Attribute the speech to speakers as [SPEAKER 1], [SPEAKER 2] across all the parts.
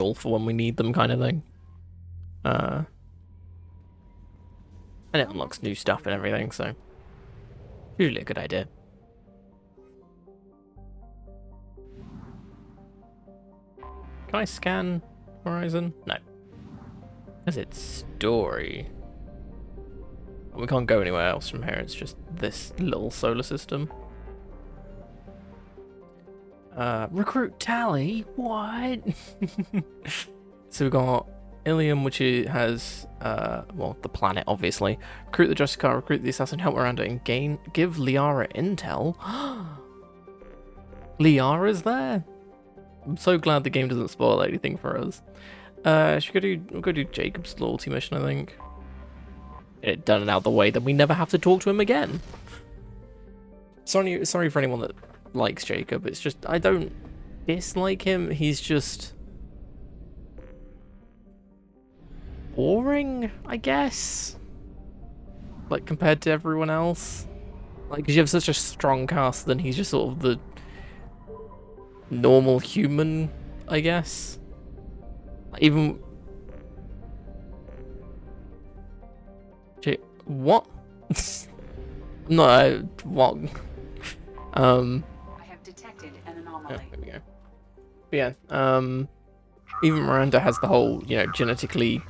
[SPEAKER 1] all for when we need them, kind of thing. And it unlocks new stuff and everything, so usually a good idea. Can I scan Horizon? No. Because it's story. We can't go anywhere else from here, it's just this little solar system. Recruit Tally? What? So we got Ilium, which has, well, the planet, obviously. Recruit the Justicar, recruit the assassin, help Miranda, and give Liara intel. Liara's there? I'm so glad the game doesn't spoil anything for us. We'll go do Jacob's loyalty mission, I think. Get it done and out the way, then we never have to talk to him again. Sorry for anyone that likes Jacob. It's just, I don't dislike him. He's just boring, I guess. Like, compared to everyone else. Like, because you have such a strong cast, then he's just sort of the normal human, I guess. Even... What? No, what?
[SPEAKER 2] I have detected an anomaly.
[SPEAKER 1] Oh, there we go. But yeah, even Miranda has the whole, you know, genetically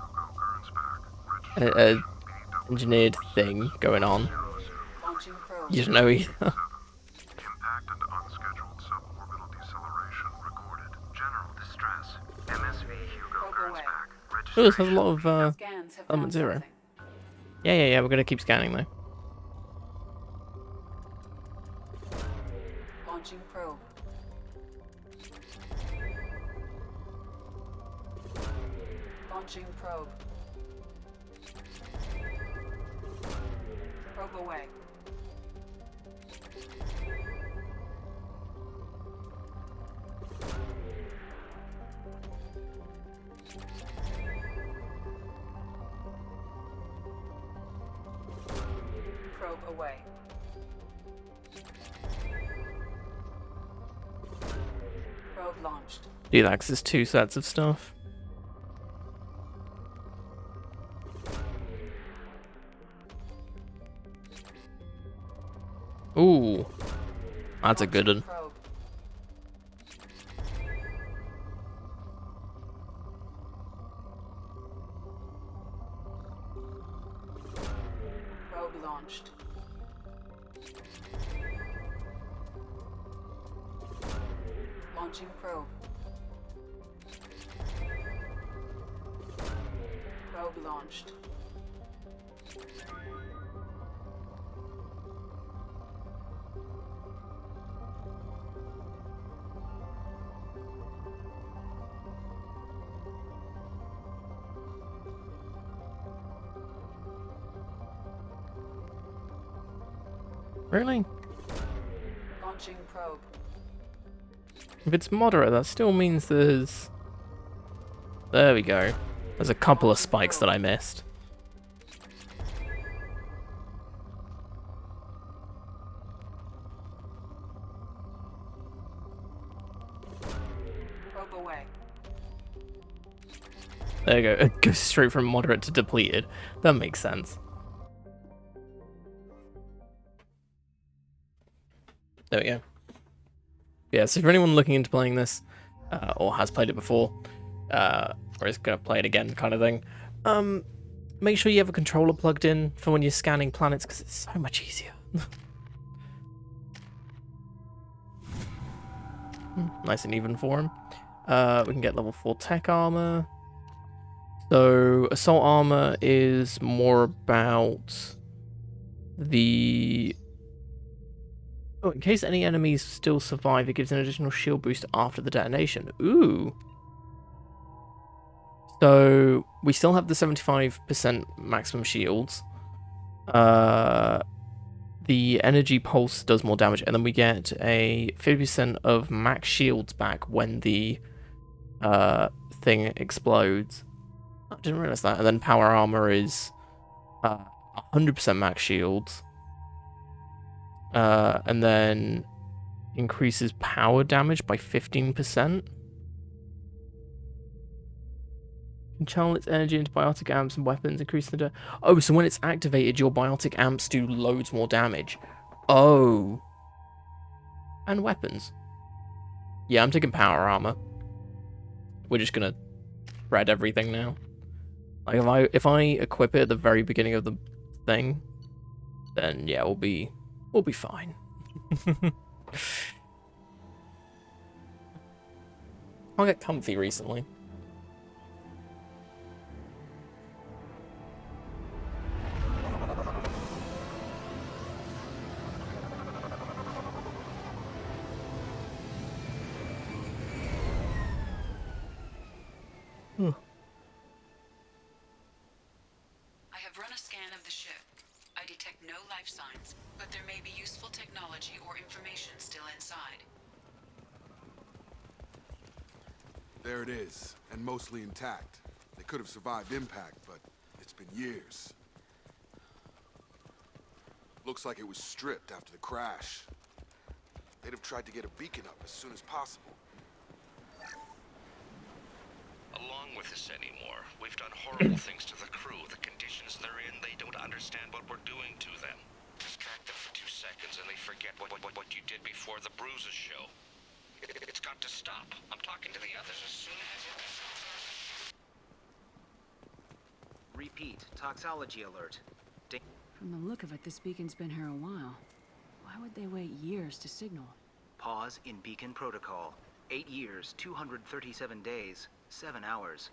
[SPEAKER 1] engineered thing going on. You don't know either.
[SPEAKER 3] Impact and unscheduled suborbital deceleration recorded. General distress. MSV Hugo turns back.
[SPEAKER 1] Oh, this has a lot of element 0.
[SPEAKER 2] Something.
[SPEAKER 1] Yeah, we're gonna keep scanning though.
[SPEAKER 2] Launching probe. Launching probe. Probe away. Probe away. Probe launched.
[SPEAKER 1] Dude, access 2 sets of stuff. Ooh, that's a good one.
[SPEAKER 2] Probe. Probe launched. Launching probe. Probe launched.
[SPEAKER 1] Really?
[SPEAKER 2] Launching probe.
[SPEAKER 1] If it's moderate, that still means there's... There we go. There's a couple of spikes that I missed.
[SPEAKER 2] Probe away.
[SPEAKER 1] There you go. It goes straight from moderate to depleted. That makes sense. There we go. Yeah, so for anyone looking into playing this, or has played it before, or is going to play it again kind of thing, make sure you have a controller plugged in for when you're scanning planets, because it's so much easier. Nice and even for him. We can get level 4 tech armor. So assault armor is more about the... Oh, in case any enemies still survive, it gives an additional shield boost after the detonation. Ooh. So we still have the 75% maximum shields. The energy pulse does more damage, and then we get a 50% of max shields back when the thing explodes. I didn't realize that. And then power armor is 100% max shields. And then increases power damage by 15%. Channel its energy into biotic amps and weapons, increasing the... Oh, so when it's activated, your biotic amps do loads more damage. Oh. And weapons. Yeah, I'm taking power armor. We're just gonna thread everything now. Like if I equip it at the very beginning of the thing, then yeah, we'll be fine. I'll get comfy recently.
[SPEAKER 2] I have run a scan of the ship. I detect no life signs, but there may be useful technology or information still inside.
[SPEAKER 4] There it is, and mostly intact. They could have survived impact, but it's been years. Looks like it was stripped after the crash. They'd have tried to get a beacon up as soon as possible.
[SPEAKER 5] Along with this anymore. We've done horrible things to the crew. The conditions they're in, they don't understand what we're doing to them. Distract them for 2 seconds and they forget what you did before the bruises show. It's got to stop. I'm talking to the others as soon as it...
[SPEAKER 6] Repeat, toxology alert.
[SPEAKER 7] From the look of it, this beacon's been here a while. Why would they wait years to signal?
[SPEAKER 6] Pause in beacon protocol. 8 years, 237 days, 7 hours.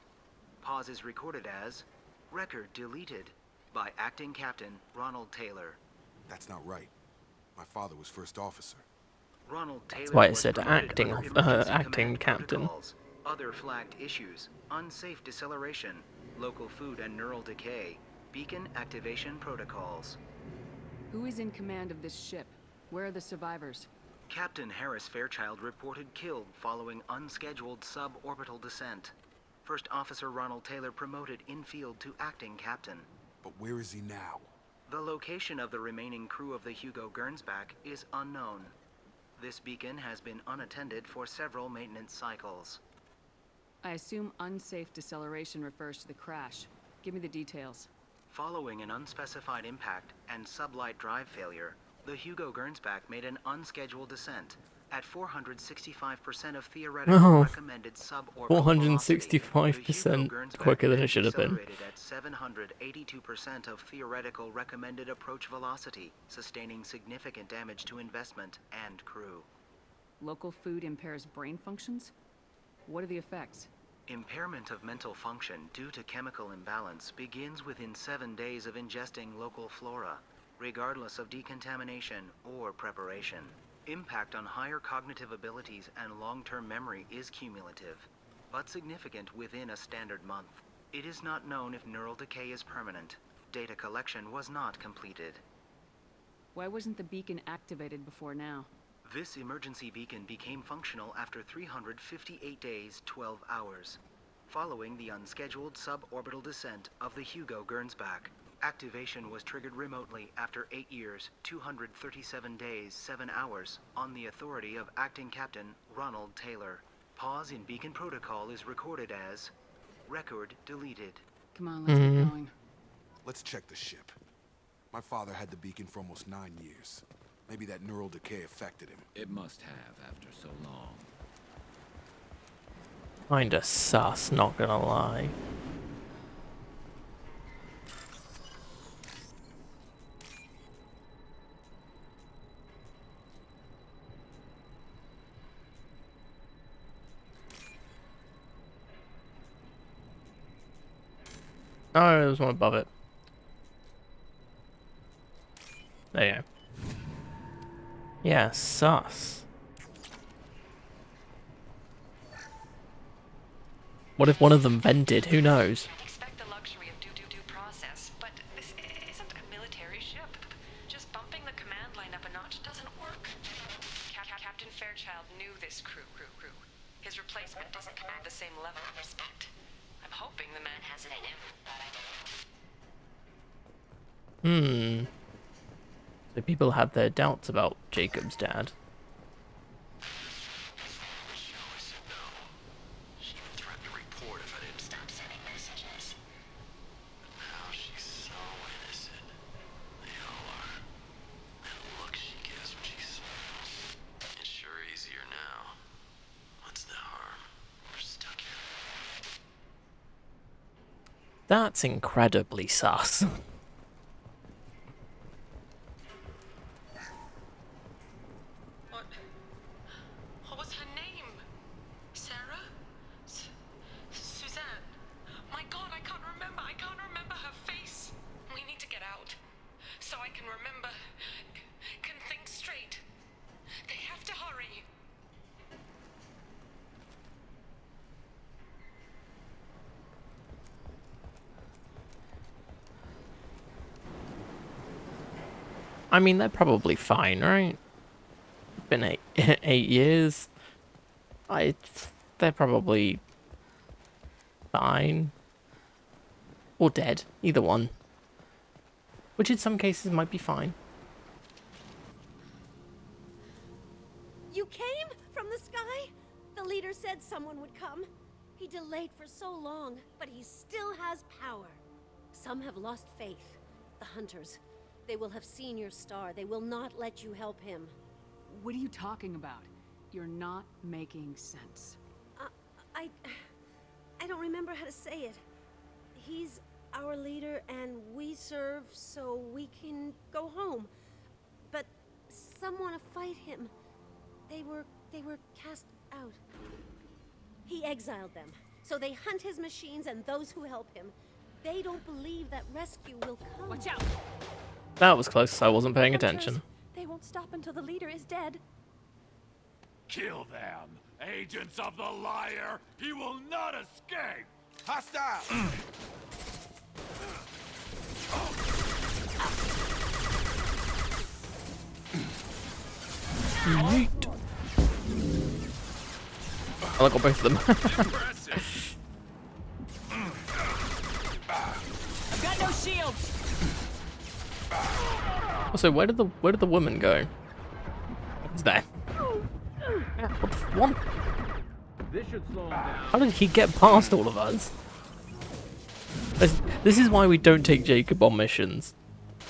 [SPEAKER 6] Pause is recorded as record deleted by acting captain Ronald Taylor.
[SPEAKER 4] That's not right. My father was first officer.
[SPEAKER 6] Ronald Taylor
[SPEAKER 1] why it
[SPEAKER 6] was
[SPEAKER 1] said
[SPEAKER 6] promoted
[SPEAKER 1] acting,
[SPEAKER 6] under emergency
[SPEAKER 1] acting
[SPEAKER 6] command
[SPEAKER 1] captain.
[SPEAKER 6] protocols. Other flagged issues: unsafe deceleration, local food and neural decay, beacon activation protocols.
[SPEAKER 7] Who is in command of this ship? Where are the survivors?
[SPEAKER 6] Captain Harris Fairchild reported killed following unscheduled suborbital descent. First Officer Ronald Taylor promoted in-field to acting captain.
[SPEAKER 4] But where is he now?
[SPEAKER 6] The location of the remaining crew of the Hugo Gernsback is unknown. This beacon has been unattended for several maintenance cycles.
[SPEAKER 7] I assume unsafe deceleration refers to the crash. Give me the details.
[SPEAKER 6] Following an unspecified impact and sublight drive failure, the Hugo Gernsback made an unscheduled descent at 465% of theoretical recommended suborbital velocity.
[SPEAKER 1] 465% quicker than it should have been.
[SPEAKER 6] At 782% of theoretical recommended approach velocity, sustaining significant damage to investment and crew.
[SPEAKER 7] Local food impairs brain functions? What are the effects?
[SPEAKER 6] Impairment of mental function due to chemical imbalance begins within 7 days of ingesting local flora, regardless of decontamination or preparation. Impact on higher cognitive abilities and long-term memory is cumulative, but significant within a standard month. It is not known if neural decay is permanent. Data collection was not completed.
[SPEAKER 7] Why wasn't the beacon activated before now?
[SPEAKER 6] This emergency beacon became functional after 358 days, 12 hours, following the unscheduled suborbital descent of the Hugo Gernsback. Activation was triggered remotely after 8 years, 237 days, 7 hours, on the authority of Acting Captain Ronald Taylor. Pause in beacon protocol is recorded as record deleted.
[SPEAKER 7] Come on, let's get going.
[SPEAKER 4] Let's check the ship. My father had the beacon for almost 9 years. Maybe that neural decay affected him.
[SPEAKER 8] It must have after so long.
[SPEAKER 1] Kinda sus, not gonna lie. Oh, there's one above it. There you go. Yeah, sus. What if one of them vented? Who knows?
[SPEAKER 9] Expect the luxury of due process, but this isn't a military ship. Just bumping the command line up a notch doesn't work. Captain Fairchild knew this crew. His replacement doesn't command the same level of respect. I'm hoping the man has it in him, but I don't.
[SPEAKER 1] So people had their doubts about Jacob's dad.
[SPEAKER 5] She always said no. She even threatened to report if I didn't.
[SPEAKER 9] Stop sending messages.
[SPEAKER 1] That's incredibly sus.
[SPEAKER 9] What was her name? Sarah? Suzanne? My God, I can't remember. I can't remember her face. We need to get out. So I can remember. Can think straight. They have to hurry.
[SPEAKER 1] I mean, they're probably fine, right? Been 8 years. They're probably fine. Or dead. Either one. Which in some cases might be fine.
[SPEAKER 10] You came from the sky? The leader said someone would come. He delayed for so long, but he still has power. Some have lost faith. The hunters. They will have seen your star. They will not let you help him.
[SPEAKER 7] What are you talking about? You're not making sense.
[SPEAKER 10] I don't remember how to say it. He's our leader and we serve so we can go home. But some want to fight him. They were cast out. He exiled them, so they hunt his machines and those who help him. They don't believe that rescue will come.
[SPEAKER 7] Watch out!
[SPEAKER 1] That was close. I wasn't paying
[SPEAKER 10] Hunters,
[SPEAKER 1] attention.
[SPEAKER 10] They won't stop until the leader is dead.
[SPEAKER 11] Kill them! Agents of the liar! He will not escape!
[SPEAKER 4] Hostile!
[SPEAKER 1] Yeet. I got both of them.
[SPEAKER 11] Impressive!
[SPEAKER 7] I've got no shields!
[SPEAKER 1] Also, where did the woman go? What's that? What the one?
[SPEAKER 11] This should slow him down.
[SPEAKER 1] How did he get past all of us? This is why we don't take Jacob on missions.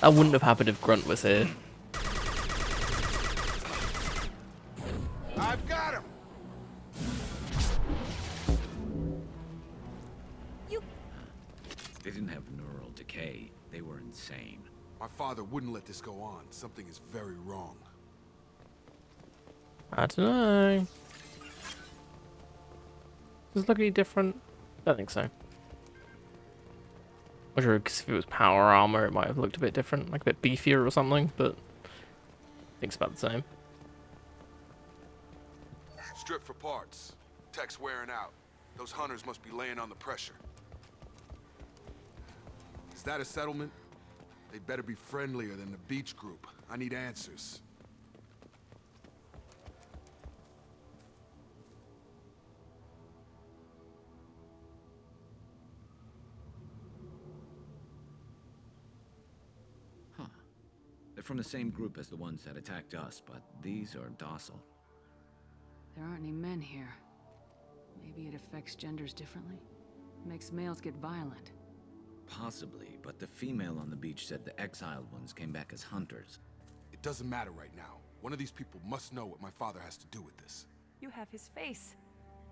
[SPEAKER 1] That wouldn't have happened if Grunt was here.
[SPEAKER 4] I've got him!
[SPEAKER 8] They didn't have neural decay. They were insane.
[SPEAKER 4] My father wouldn't let this go on. Something is very wrong.
[SPEAKER 1] I don't know. Does it look any different? I don't think so. I'm sure because if it was power armor, it might have looked a bit different, like a bit beefier or something, but I think it's about the same.
[SPEAKER 4] Strip for parts. Tech's wearing out. Those hunters must be laying on the pressure. Is that a settlement? They better be friendlier than the beach group. I need answers.
[SPEAKER 8] Huh. They're from the same group as the ones that attacked us, but these are docile.
[SPEAKER 7] There aren't any men here. Maybe it affects genders differently. Makes males get violent.
[SPEAKER 8] Possibly, but the female on the beach said the exiled ones came back as hunters.
[SPEAKER 4] It doesn't matter right now. One of these people must know what my father has to do with this.
[SPEAKER 12] You have his face.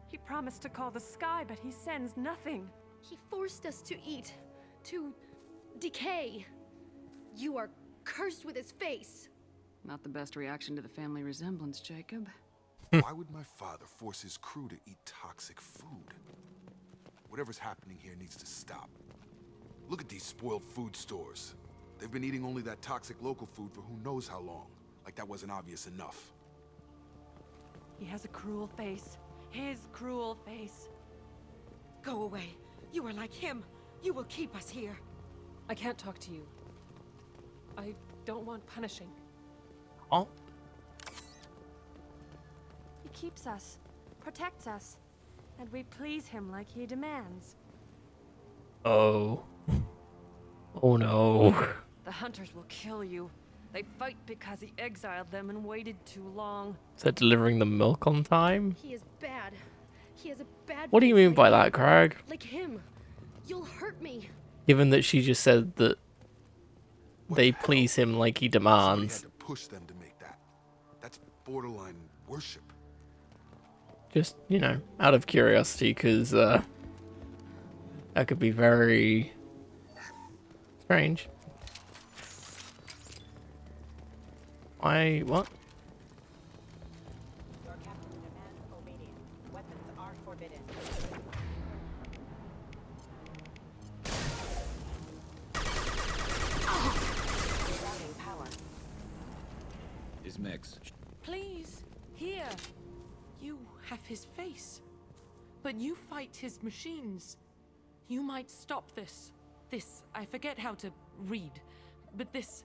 [SPEAKER 12] He promised to call the sky, but he sends nothing.
[SPEAKER 10] He forced us to eat, to decay. You are cursed with his face.
[SPEAKER 7] Not the best reaction to the family resemblance, Jacob.
[SPEAKER 4] Why would my father force his crew to eat toxic food? Whatever's happening here needs to stop. Look at these spoiled food stores. They've been eating only that toxic local food for who knows how long. Like that wasn't obvious enough.
[SPEAKER 12] He has a cruel face. His cruel face.
[SPEAKER 10] Go away. You are like him. You will keep us here.
[SPEAKER 12] I can't talk to you. I don't want punishing.
[SPEAKER 1] Oh,
[SPEAKER 12] He keeps us, protects us, and we please him like he demands.
[SPEAKER 1] oh, oh no.
[SPEAKER 12] The hunters will kill you. They fight because he exiled them and waited too long.
[SPEAKER 1] Is that delivering the milk on time?
[SPEAKER 10] He is bad. He has a bad
[SPEAKER 1] What do you
[SPEAKER 10] face
[SPEAKER 1] mean by
[SPEAKER 10] like
[SPEAKER 1] that, Craig?
[SPEAKER 10] Like him. You'll hurt me.
[SPEAKER 1] Given that she just said that
[SPEAKER 4] What
[SPEAKER 1] they
[SPEAKER 4] the hell?
[SPEAKER 1] please him like he
[SPEAKER 4] Somebody had
[SPEAKER 1] demands.
[SPEAKER 4] to push them to make that. That's borderline worship.
[SPEAKER 1] Just, you know, out of curiosity, because that could be very Strange. What?
[SPEAKER 13] Your captain demands obedience. Weapons are forbidden. Routing power.
[SPEAKER 8] His mix.
[SPEAKER 14] Please, here. You have his face. But you fight his machines. You might stop this. This, I forget how to read. But this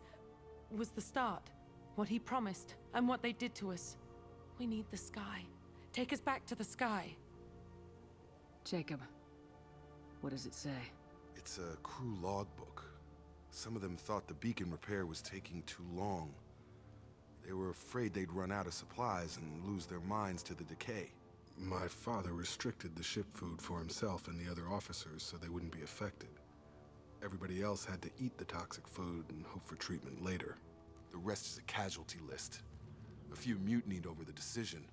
[SPEAKER 14] was the start. What he promised, and what they did to us. We need the sky. Take us back to the sky.
[SPEAKER 7] Jacob, what does it say?
[SPEAKER 4] It's a crew logbook. Some of them thought the beacon repair was taking too long. They were afraid they'd run out of supplies and lose their minds to the decay. My father restricted the ship food for himself and the other officers so they wouldn't be affected. Everybody else had to eat the toxic food and hope for treatment later. The rest is a casualty list. A few mutinied over the decision.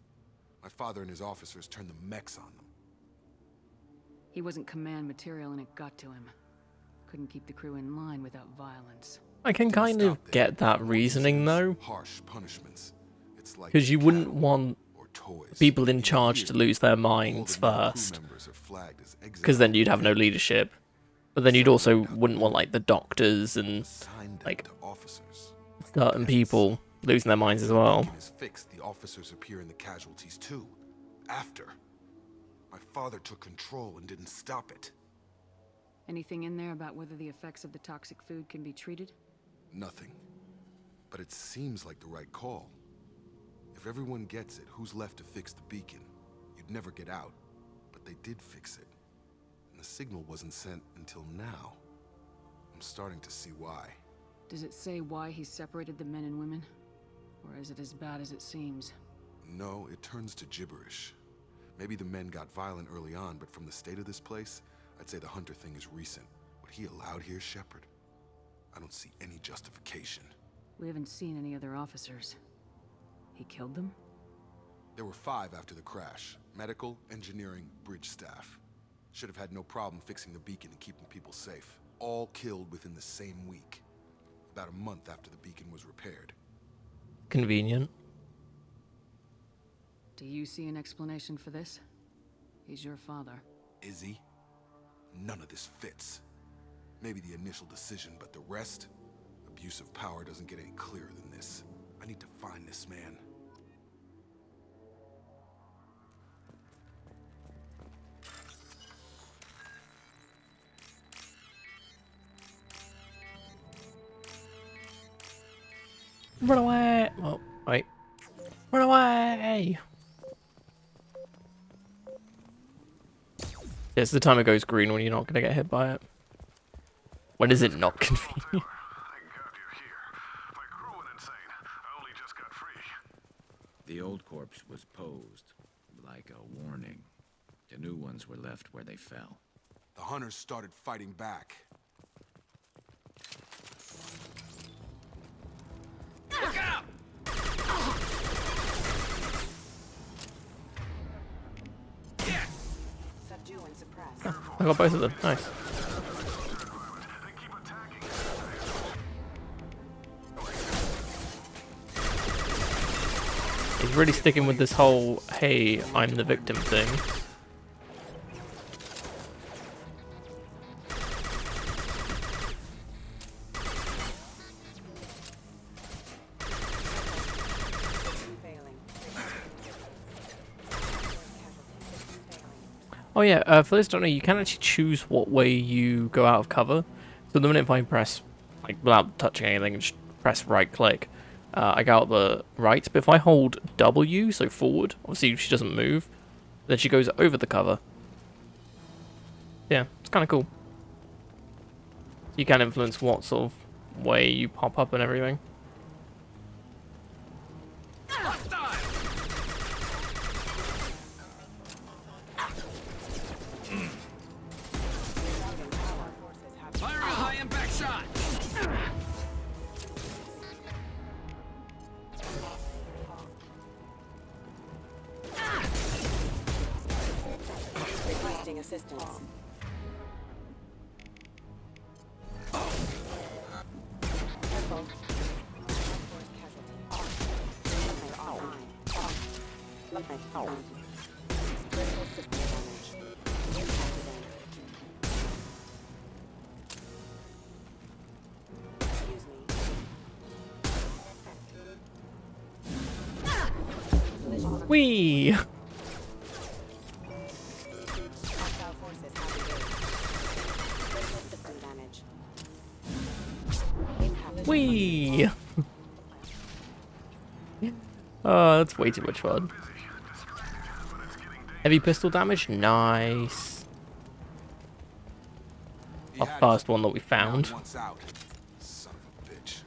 [SPEAKER 4] My father and his officers turned the mechs on them.
[SPEAKER 7] He wasn't command material and it got to him. Couldn't keep the crew in line without violence.
[SPEAKER 1] I can kind of get that reasoning though.
[SPEAKER 4] Harsh punishments. It's like
[SPEAKER 1] Because you wouldn't want people in charge to lose their minds first. Because then you'd have no leadership. But then you'd also wouldn't want like the doctors and like certain people losing their minds as well.
[SPEAKER 4] Is fixed, the officers appear in the casualties too. After. My father took control and didn't stop it.
[SPEAKER 7] Anything in there about whether the effects of the toxic food can be treated?
[SPEAKER 4] Nothing. But it seems like the right call. If everyone gets it, who's left to fix the beacon? You'd never get out. But they did fix it. And the signal wasn't sent until now. I'm starting to see why.
[SPEAKER 7] Does it say why he separated the men and women? Or is it as bad as it seems?
[SPEAKER 4] No, it turns to gibberish. Maybe the men got violent early on, but from the state of this place, I'd say the Hunter thing is recent. What he allowed here, Shepard? I don't see any justification.
[SPEAKER 7] We haven't seen any other officers. He killed them?
[SPEAKER 4] There were 5 after the crash. Medical, engineering, bridge staff. Should have had no problem fixing the beacon and keeping people safe. All killed within the same week. About a month after the beacon was repaired.
[SPEAKER 1] Convenient.
[SPEAKER 7] Do you see an explanation for this? He's your father.
[SPEAKER 4] Is he? None of this fits. Maybe the initial decision, but the rest? Abuse of power doesn't get any clearer than this. I need to find this man.
[SPEAKER 1] Run away! Oh, wait. Run away! It's the time it goes green when you're not going to get hit by it. When is it not convenient?
[SPEAKER 8] The old corpse was posed, like a warning. The new ones were left where they fell.
[SPEAKER 4] The Hunters started fighting back.
[SPEAKER 11] Look out!
[SPEAKER 13] Subdue and suppress.
[SPEAKER 1] I got both of them. Nice. He's really sticking with this whole, hey, I'm the victim thing. Oh yeah, for those who don't know, you can actually choose what way you go out of cover. So the minute if I press, like without touching anything, just press right click, I go out the right. But if I hold W, so forward, obviously she doesn't move, then she goes over the cover. Yeah, it's kind of cool. So you can influence what sort of way you pop up and everything.
[SPEAKER 11] Firing a high-impact shot!
[SPEAKER 13] Requesting assistance. Careful. Force casualty. Critical system damage. Impact event. Excuse me.
[SPEAKER 1] Whee!
[SPEAKER 13] Hostile forces have engaged. Critical system damage. Impact.
[SPEAKER 1] Whee! Oh, that's way too much fun. Heavy pistol damage? Nice.
[SPEAKER 4] He
[SPEAKER 1] Our
[SPEAKER 4] had
[SPEAKER 1] first
[SPEAKER 4] his-
[SPEAKER 1] one that we
[SPEAKER 4] now
[SPEAKER 1] found.
[SPEAKER 4] he wants out. Son of a bitch.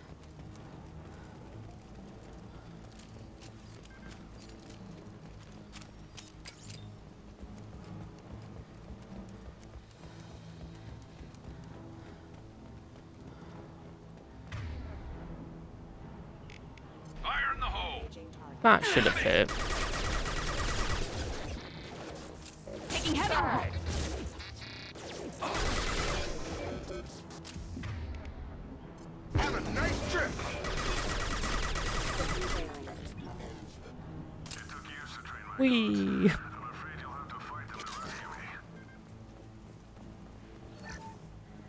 [SPEAKER 11] Fire in the hole!
[SPEAKER 1] That should have hit.
[SPEAKER 12] Taking heavy.
[SPEAKER 3] Have a nice trip.
[SPEAKER 1] Whee!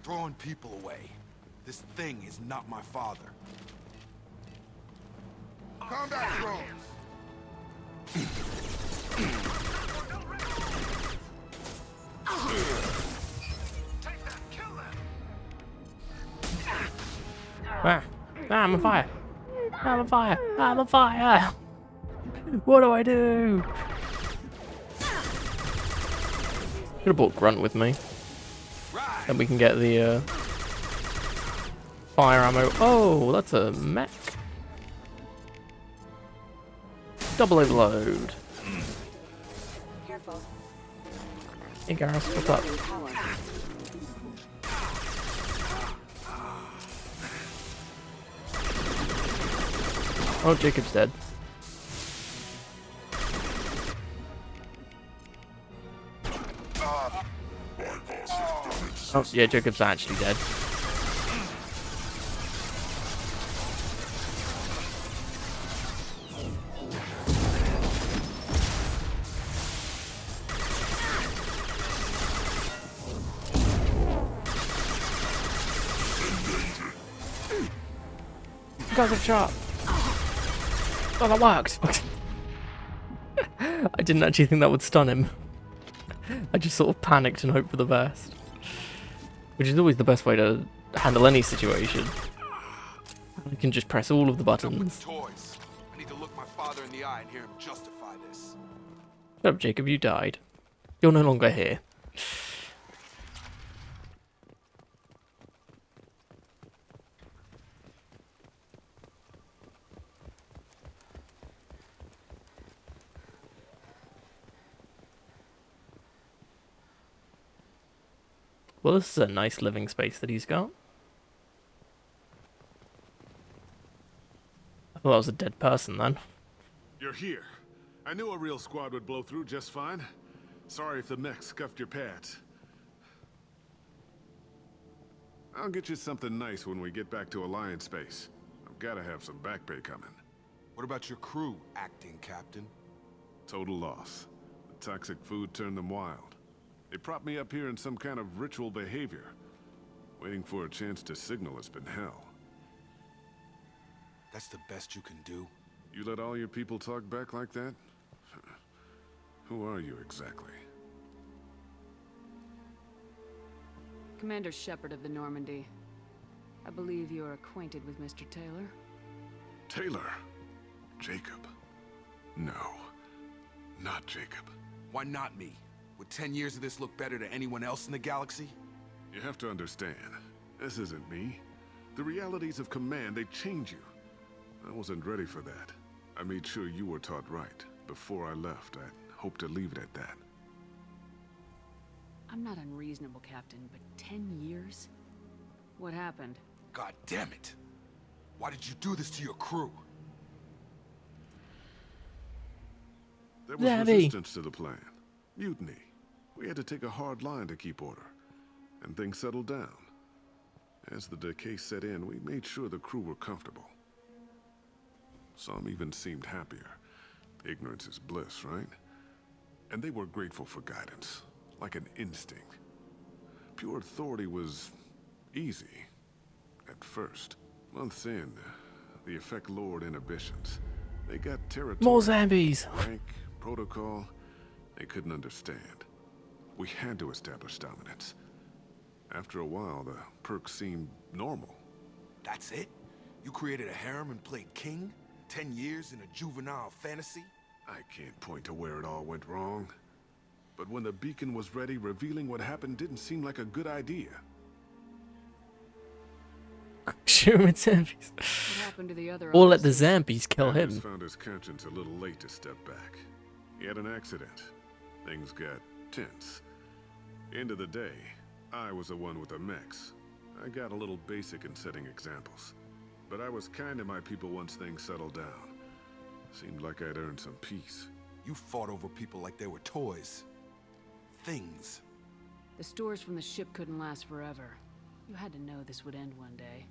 [SPEAKER 4] Throwing people away. This thing is not my father.
[SPEAKER 3] Combat drones.
[SPEAKER 1] Ah, I'm on fire. I'm on fire. I'm on fire. What do I do? Could have brought Grunt with me. Then we can get the fire ammo. Oh, that's a mech. Double overload.
[SPEAKER 13] Careful.
[SPEAKER 1] Hey Gareth, what's up?
[SPEAKER 13] Power.
[SPEAKER 1] Oh, Jacob's dead. Oh, yeah, Jacob's actually dead. You guys have shot. Oh, that worked. I didn't actually think that would stun him. I just sort of panicked and hoped for the best. Which is always the best way to handle any situation. You can just press all of the buttons.
[SPEAKER 4] Toys. I need to look my father in the eye and hear him justify this.
[SPEAKER 1] Shut up, Jacob, you died. You're no longer here. Well, this is a nice living space that he's got. I thought that was a dead person then.
[SPEAKER 15] You're here. I knew a real squad would blow through just fine. Sorry if the mech scuffed your pads. I'll get you something nice when we get back to Alliance space. I've got to have some back pay coming.
[SPEAKER 4] What about your crew, acting captain?
[SPEAKER 15] Total loss. The toxic food turned them wild. They propped me up here in some kind of ritual behavior. Waiting for a chance to signal has been hell.
[SPEAKER 4] That's the best you can do?
[SPEAKER 15] You let all your people talk back like that? Who are you exactly?
[SPEAKER 7] Commander Shepard of the Normandy. I believe you're acquainted with Mr. Taylor.
[SPEAKER 15] Taylor? Jacob? No. Not Jacob.
[SPEAKER 4] Why not me? Would 10 years of this look better to anyone else in the galaxy?
[SPEAKER 15] You have to understand, this isn't me. The realities of command, they change you. I wasn't ready for that. I made sure you were taught right. Before I left, I hoped to leave it at that.
[SPEAKER 7] I'm not unreasonable, Captain, but 10 years? What happened?
[SPEAKER 4] God damn it! Why did you do this to your crew?
[SPEAKER 15] There was resistance to the plan. Mutiny. We had to take a hard line to keep order. And things settled down. As the decay set in, we made sure the crew were comfortable. Some even seemed happier. Ignorance is bliss, right? And they were grateful for guidance, like an instinct. Pure authority was easy, at first. Months in, the effect lowered inhibitions. They got territory.
[SPEAKER 1] More zombies!
[SPEAKER 15] Rank, protocol, they couldn't understand. We had to establish dominance. After a while, the perks seemed normal.
[SPEAKER 4] That's it? You created a harem and played king? 10 years in a juvenile fantasy?
[SPEAKER 15] I can't point to where it all went wrong. But when the beacon was ready, revealing what happened didn't seem like a good idea.
[SPEAKER 1] Shoot him with zombies.
[SPEAKER 7] What happened to the other
[SPEAKER 1] Or let the
[SPEAKER 7] officers?
[SPEAKER 1] zombies kill
[SPEAKER 15] Anders
[SPEAKER 1] him.
[SPEAKER 15] found his conscience a little late to step back. He had an accident. Things got tense. End of the day, I was the one with the mechs. I got a little basic in setting examples. But I was kind to my people once things settled down. Seemed like I'd earned some peace.
[SPEAKER 4] You fought over people like they were toys. Things.
[SPEAKER 7] The stores from the ship couldn't last forever. You had to know this would end one day.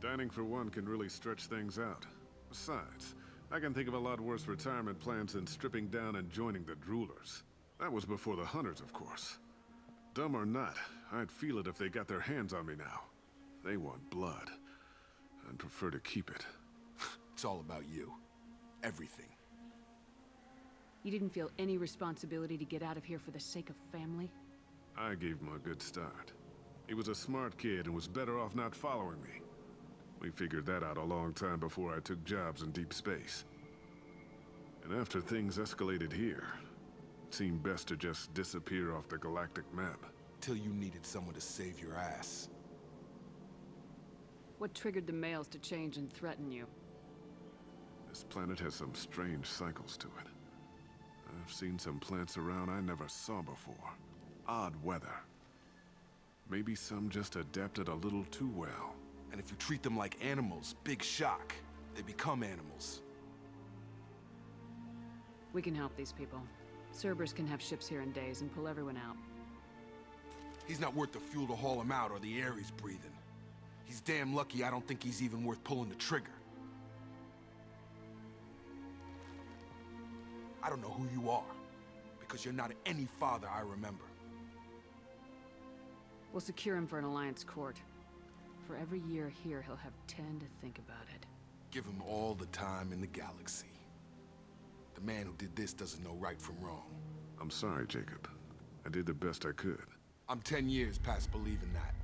[SPEAKER 15] Dining for one can really stretch things out. Besides, I can think of a lot worse retirement plans than stripping down and joining the droolers. That was before the hunters, of course. Dumb or not, I'd feel it if they got their hands on me now. They want blood. I'd prefer to keep it.
[SPEAKER 4] It's all about you. Everything.
[SPEAKER 7] You didn't feel any responsibility to get out of here for the sake of family?
[SPEAKER 15] I gave him a good start. He was a smart kid and was better off not following me. We figured that out a long time before I took jobs in deep space. And after things escalated here, it seemed best to just disappear off the galactic map.
[SPEAKER 4] Till you needed someone to save your ass.
[SPEAKER 7] What triggered the males to change and threaten you?
[SPEAKER 15] This planet has some strange cycles to it. I've seen some plants around I never saw before. Odd weather. Maybe some just adapted a little too well.
[SPEAKER 4] And if you treat them like animals, big shock. They become animals.
[SPEAKER 7] We can help these people. Cerberus can have ships here in days and pull everyone out.
[SPEAKER 4] He's not worth the fuel to haul him out or the air he's breathing. He's damn lucky I don't think he's even worth pulling the trigger. I don't know who you are, because you're not any father I remember.
[SPEAKER 7] We'll secure him for an Alliance court. For every year here, he'll have 10 to think about it.
[SPEAKER 4] Give him all the time in the galaxy. The man who did this doesn't know right from wrong.
[SPEAKER 15] I'm sorry, Jacob. I did the best I could.
[SPEAKER 4] I'm 10 years past believing that.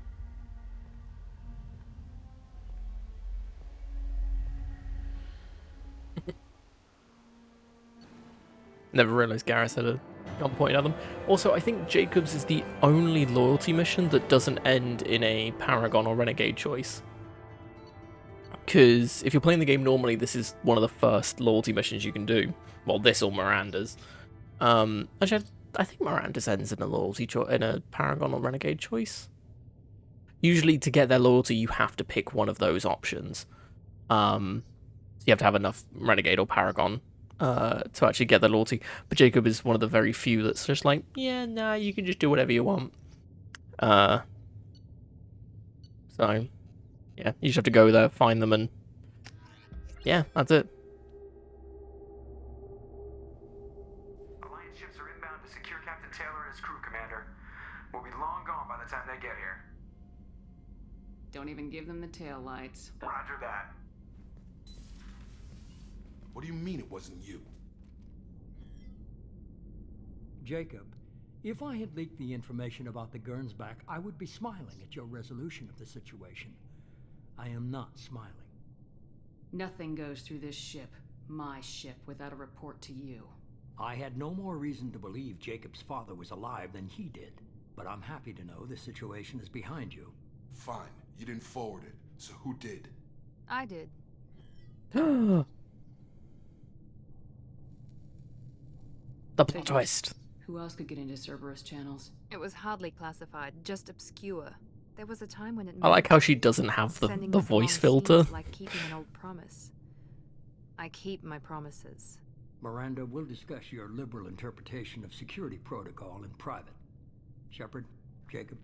[SPEAKER 1] Never realized Garrus had a gun pointed at them. Also, I think Jacobs is the only loyalty mission that doesn't end in a Paragon or Renegade choice. Because if you're playing the game normally, this is one of the first loyalty missions you can do. Well, this or Miranda's. Actually, I think Miranda's ends in a loyalty in a Paragon or Renegade choice. Usually, to get their loyalty, you have to pick one of those options. So you have to have enough Renegade or Paragon to actually get the loyalty. But Jacob is one of the very few that's just like, yeah, nah, you can just do whatever you want. So, yeah, you just have to go there, find them, and yeah, that's it.
[SPEAKER 16] Alliance ships are inbound to secure Captain Taylor and his crew, Commander. We'll be long gone by the time they get here.
[SPEAKER 7] Don't even give them the tail lights.
[SPEAKER 16] Roger that.
[SPEAKER 4] What do you mean it wasn't you?
[SPEAKER 17] Jacob, if I had leaked the information about the Gernsback, I would be smiling at your resolution of the situation. I am not smiling.
[SPEAKER 7] Nothing goes through this ship, my ship, without a report to you.
[SPEAKER 17] I had no more reason to believe Jacob's father was alive than he did, but I'm happy to know the situation is behind you.
[SPEAKER 4] Fine, you didn't forward it, so who did?
[SPEAKER 12] I did.
[SPEAKER 1] The plot twist.
[SPEAKER 7] Who else could get into Cerberus channels?
[SPEAKER 12] It was hardly classified, just obscure. There was a time when it
[SPEAKER 1] I like how she doesn't have the voice filter.
[SPEAKER 12] Like keeping an old promise. I keep my promises.
[SPEAKER 17] Miranda, we'll discuss your liberal interpretation of security protocol in private. Shepard, Jacob.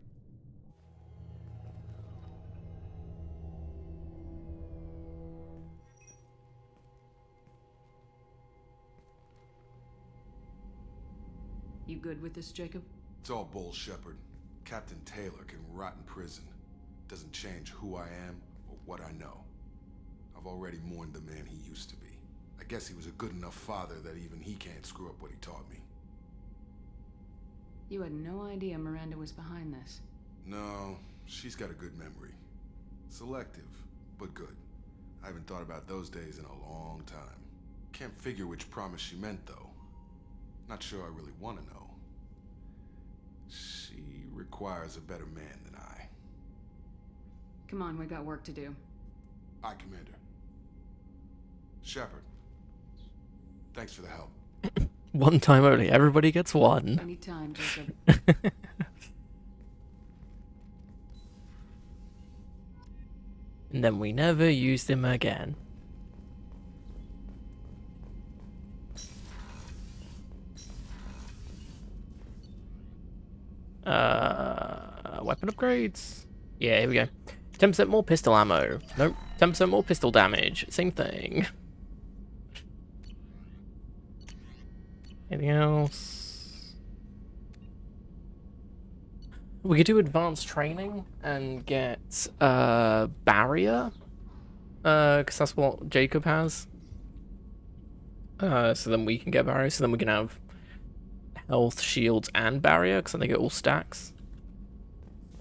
[SPEAKER 7] good with this, Jacob?
[SPEAKER 4] It's all bull, Shepard. Captain Taylor can rot in prison. Doesn't change who I am or what I know. I've already mourned the man he used to be. I guess he was a good enough father that even he can't screw up what he taught me.
[SPEAKER 7] You had no idea Miranda was behind this.
[SPEAKER 4] No, she's got a good memory. Selective, but good. I haven't thought about those days in a long time. Can't figure which promise she meant, though. Not sure I really want to know. She requires a better man than I.
[SPEAKER 7] Come on, we got work to do.
[SPEAKER 4] Aye, Commander. Shepard, thanks for the help.
[SPEAKER 1] One time only. Everybody gets one.
[SPEAKER 7] Anytime, Jacob.
[SPEAKER 1] And then we never used him again. Weapon upgrades. Yeah, here we go. 10% more pistol ammo. Nope. 10% more pistol damage. Same thing. Anything else? We could do advanced training and get barrier. Because that's what Jacob has. So then we can get barrier. So then we can have health, shields, and barrier. Because I think it all stacks.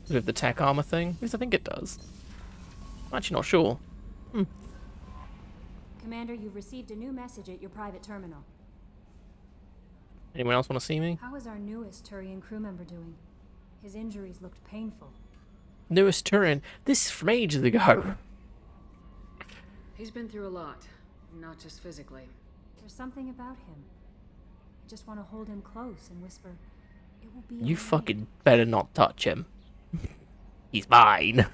[SPEAKER 1] With the tech armor thing. Because I think it does. I'm actually not sure.
[SPEAKER 18] Commander, you've received a new message at your private terminal.
[SPEAKER 1] Anyone else want to see me?
[SPEAKER 18] How is our newest Turian crew member doing? His injuries looked painful.
[SPEAKER 1] Newest Turian. This is from ages ago.
[SPEAKER 7] He's been through a lot, not just physically.
[SPEAKER 18] There's something about him. I just want to hold him close and whisper, it will be
[SPEAKER 1] You
[SPEAKER 18] all
[SPEAKER 1] fucking better not touch him. He's mine.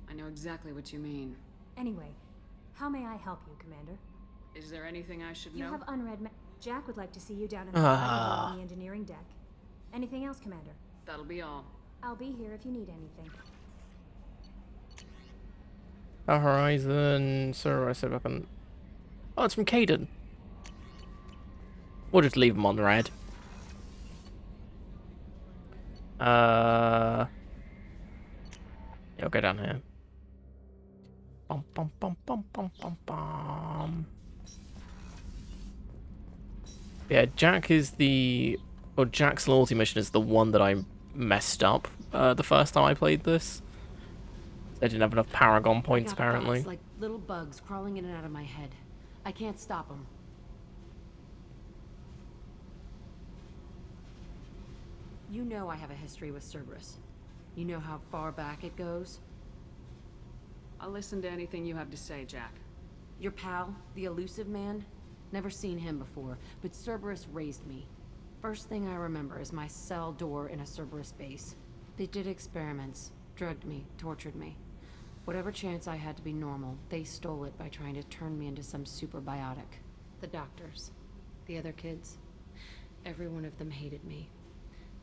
[SPEAKER 7] I know exactly what you mean.
[SPEAKER 18] Anyway, how may I help you, Commander?
[SPEAKER 7] Is there anything I should
[SPEAKER 18] You
[SPEAKER 7] know?
[SPEAKER 18] have unread Jack would like to see you down in the lab on the engineering deck. Anything else, Commander?
[SPEAKER 7] That'll be all.
[SPEAKER 18] I'll be here if you need anything.
[SPEAKER 1] Horizon. So I said I can. Oh, it's from Caden. We'll just leave him on red. Yeah, I'll go down here. Bum, bum, bum, bum, bum, bum, bum. Yeah, Jack is the... Well, Jack's loyalty mission is the one that I messed up the first time I played this. I didn't have enough Paragon points,
[SPEAKER 19] I got
[SPEAKER 1] apparently.
[SPEAKER 19] thoughts like little bugs crawling in and out of my head. I can't stop them. You know I have a history with Cerberus. You know how far back it goes?
[SPEAKER 7] I'll listen to anything you have to say, Jack.
[SPEAKER 19] Your pal, the elusive man? Never seen him before, but Cerberus raised me. First thing I remember is my cell door in a Cerberus base. They did experiments, drugged me, tortured me. Whatever chance I had to be normal, they stole it by trying to turn me into some super biotic. The doctors, the other kids, every one of them hated me.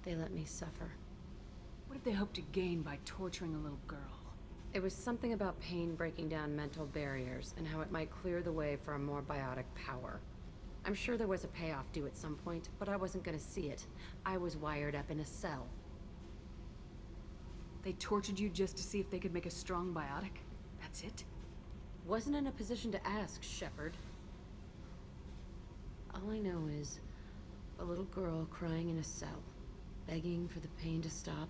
[SPEAKER 19] They let me suffer.
[SPEAKER 7] What did they hope to gain by torturing a little girl?
[SPEAKER 19] It was something about pain breaking down mental barriers and how it might clear the way for a more biotic power. I'm sure there was a payoff due at some point, but I wasn't gonna see it. I was wired up in a cell.
[SPEAKER 7] They tortured you just to see if they could make a strong biotic? That's it?
[SPEAKER 19] Wasn't in a position to ask, Shepard. All I know is a little girl crying in a cell, begging for the pain to stop.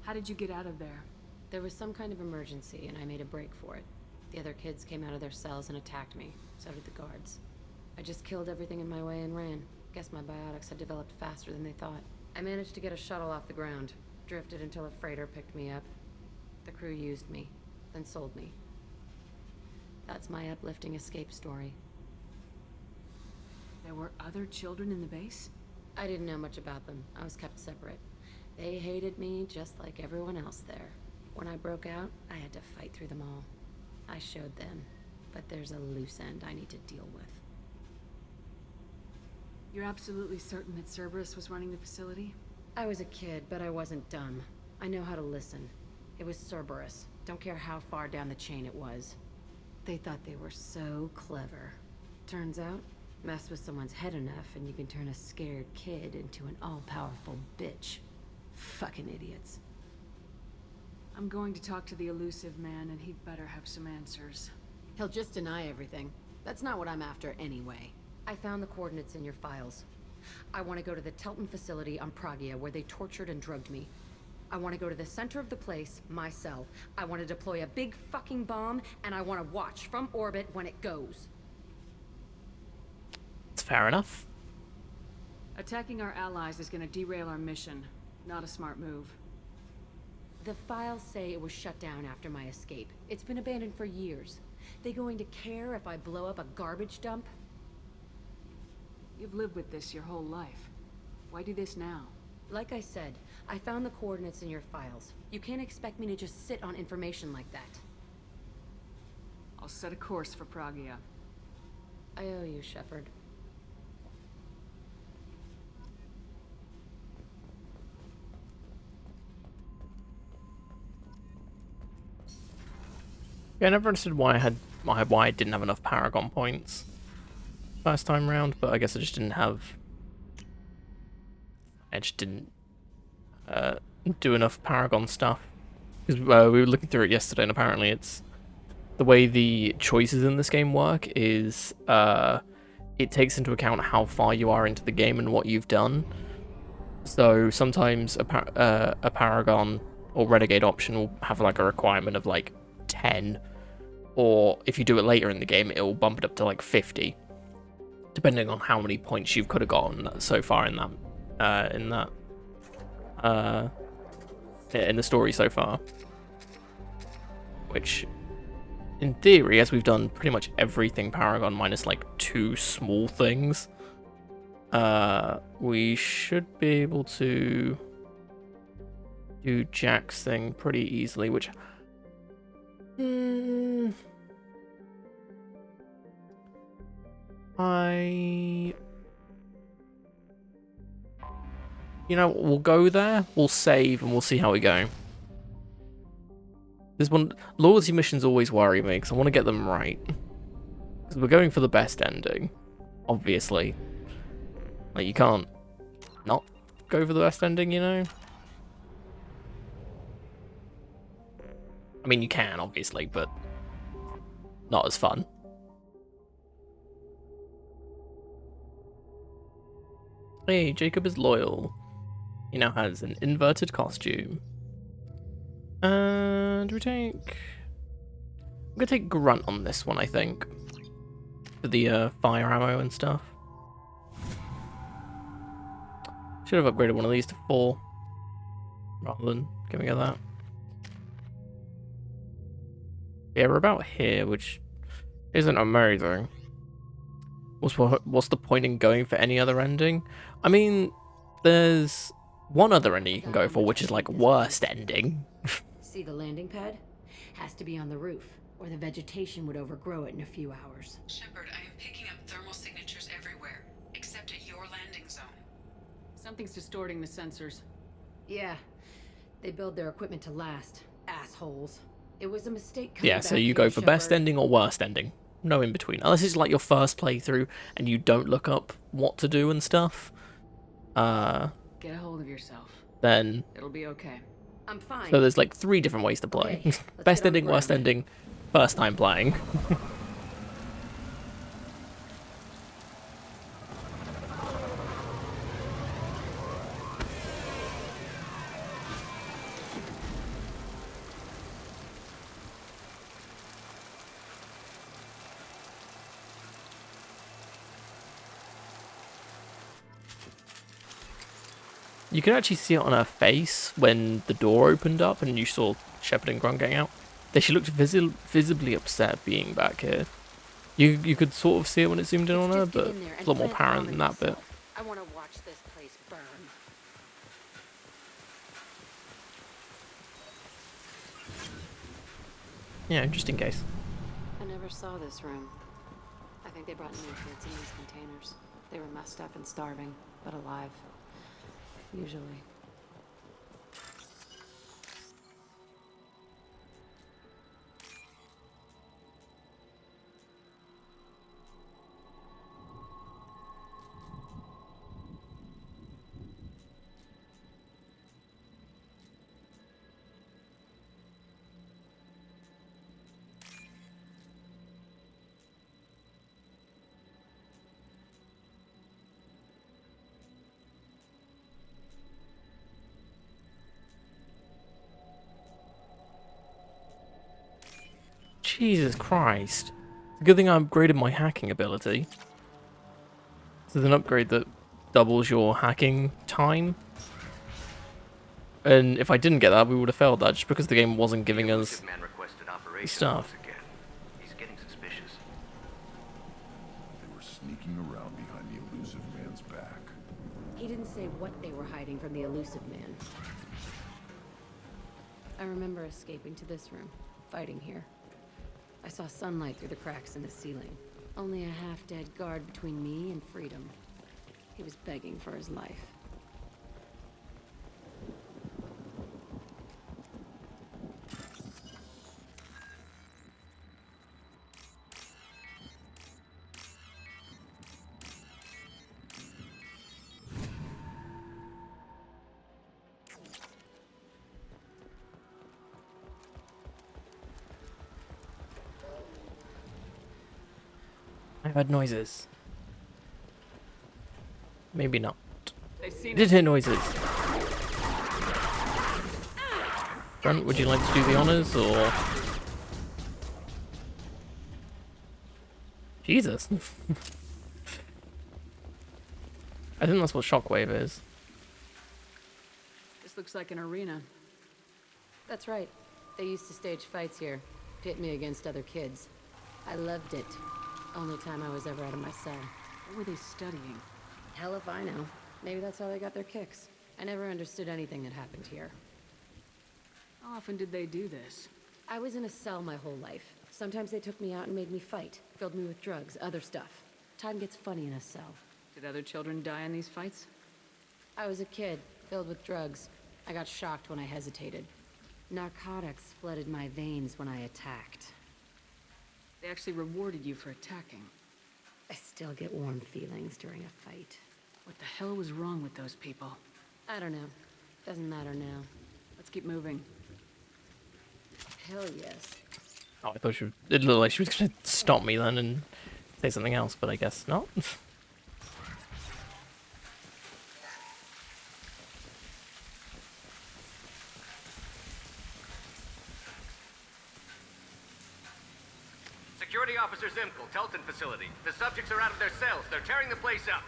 [SPEAKER 7] How did you get out of there?
[SPEAKER 19] There was some kind of emergency, and I made a break for it. The other kids came out of their cells and attacked me. So did the guards. I just killed everything in my way and ran. Guess my biotics had developed faster than they thought. I managed to get a shuttle off the ground. Drifted until a freighter picked me up. The crew used me, then sold me. That's my uplifting escape story.
[SPEAKER 7] There were other children in the base?
[SPEAKER 19] I didn't know much about them. I was kept separate. They hated me just like everyone else there. When I broke out, I had to fight through them all. I showed them, but there's a loose end I need to deal with.
[SPEAKER 7] You're absolutely certain that Cerberus was running the facility?
[SPEAKER 19] I was a kid, but I wasn't dumb. I know how to listen. It was Cerberus. Don't care how far down the chain it was. They thought they were so clever. Turns out, Mess with someone's head enough and you can turn a scared kid into an all-powerful bitch. Fucking idiots.
[SPEAKER 7] I'm going to talk to the elusive man, and he'd better have some answers.
[SPEAKER 19] He'll just deny everything. That's not what I'm after anyway. I found the coordinates in your files. I want to go to the Telton facility on Pragia where they tortured and drugged me. I want to go to the center of the place, my cell. I want to deploy a big fucking bomb, and I want to watch from orbit when it goes.
[SPEAKER 1] It's fair enough.
[SPEAKER 7] Attacking our allies is going to derail our mission. Not a smart move.
[SPEAKER 19] The files say it was shut down after my escape. It's been abandoned for years. They going to care if I blow up a garbage dump?
[SPEAKER 7] You've lived with this your whole life. Why do this now?
[SPEAKER 19] Like I said, I found the coordinates in your files. You can't expect me to just sit on information like that.
[SPEAKER 7] I'll set a course for Pragia.
[SPEAKER 19] I owe you, Shepard.
[SPEAKER 1] Yeah, I never understood why I didn't have enough Paragon points first time round, but I guess I just didn't do enough Paragon stuff. Because we were looking through it yesterday, and apparently it's the way the choices in this game work is it takes into account how far you are into the game and what you've done. So sometimes a Paragon or Renegade option will have like a requirement of like 10, or if you do it later in the game, it will bump it up to like 50, depending on how many points you could have gotten so far in the story so far. Which, in theory, as we've done pretty much everything Paragon minus like 2 small things, we should be able to do Jack's thing pretty easily, which we'll go there, we'll save, and we'll see how we go. This one, loyalty missions always worry me, because I want to get them right. Because we're going for the best ending, obviously. Like, you can't not go for the best ending, you know? I mean, you can, obviously, but not as fun. Hey, Jacob is loyal. He now has an inverted costume. And we take... I'm gonna take Grunt on this one, I think. For the fire ammo and stuff. Should have upgraded one of these to 4. Rather than giving her that. Yeah, we're about here, which isn't amazing. What's the point in going for any other ending? I mean, there's one other ending you can go for, which is like worst ending.
[SPEAKER 19] See the landing pad? Has to be on the roof, or the vegetation would overgrow it in a few hours.
[SPEAKER 2] Shepard, I am picking up thermal signatures everywhere, except at your landing zone.
[SPEAKER 7] Something's distorting the sensors.
[SPEAKER 19] Yeah, they build their equipment to last. Assholes. It was a mistake.
[SPEAKER 1] Yeah, so you go for best ending or worst ending. No in between. Unless it's like your first playthrough and you don't look up what to do and stuff.
[SPEAKER 7] Get a hold of yourself.
[SPEAKER 1] Then
[SPEAKER 7] it'll be okay.
[SPEAKER 19] I'm fine.
[SPEAKER 1] So there's like 3 different ways to play.
[SPEAKER 19] Okay,
[SPEAKER 1] best ending, worst ending, first time playing. You could actually see it on her face when the door opened up and you saw Shepard and Grunt getting out. She looked visibly upset being back here. You could sort of see it when it zoomed in on her, but it's a lot more apparent than that bit.
[SPEAKER 19] I want to watch this place burn.
[SPEAKER 1] Yeah, just in case.
[SPEAKER 19] I never saw this room. I think they brought nutrients in these containers. They were messed up and starving, but alive. Usually.
[SPEAKER 1] Jesus Christ. It's a good thing I upgraded my hacking ability. So there's an upgrade that doubles your hacking time. And if I didn't get that, we would have failed that just because the game wasn't giving us the stuff.
[SPEAKER 5] He's getting suspicious.
[SPEAKER 15] They were sneaking around behind the elusive man's back.
[SPEAKER 19] He didn't say what they were hiding from the elusive man. I remember escaping to this room, fighting here. I saw sunlight through the cracks in the ceiling. Only a half-dead guard between me and freedom. He was begging for his life.
[SPEAKER 1] I heard noises. Maybe not. Did hear noises. Brent, would you like to do the honors, or... Jesus. I think that's what Shockwave is.
[SPEAKER 7] This looks like an arena.
[SPEAKER 19] That's right. They used to stage fights here, pit me against other kids. I loved it. Only time I was ever out of my cell.
[SPEAKER 7] What were they studying?
[SPEAKER 19] Hell if I know. Maybe that's how they got their kicks. I never understood anything that happened here.
[SPEAKER 7] How often did they do this?
[SPEAKER 19] I was in a cell my whole life. Sometimes they took me out and made me fight, filled me with drugs, other stuff. Time gets funny in a cell.
[SPEAKER 7] Did other children die in these fights?
[SPEAKER 19] I was a kid, filled with drugs. I got shocked when I hesitated. Narcotics flooded my veins when I attacked.
[SPEAKER 7] They actually rewarded you for attacking.
[SPEAKER 19] I still get warm feelings during a fight.
[SPEAKER 7] What the hell was wrong with those people?
[SPEAKER 19] I don't know. Doesn't matter now.
[SPEAKER 7] Let's keep moving.
[SPEAKER 19] Hell yes.
[SPEAKER 1] Oh, I thought it looked like she was going to stop me then and say something else, but I guess not.
[SPEAKER 20] Security Officer Zimkel, Telton facility. The subjects are out of their cells. They're tearing the place up.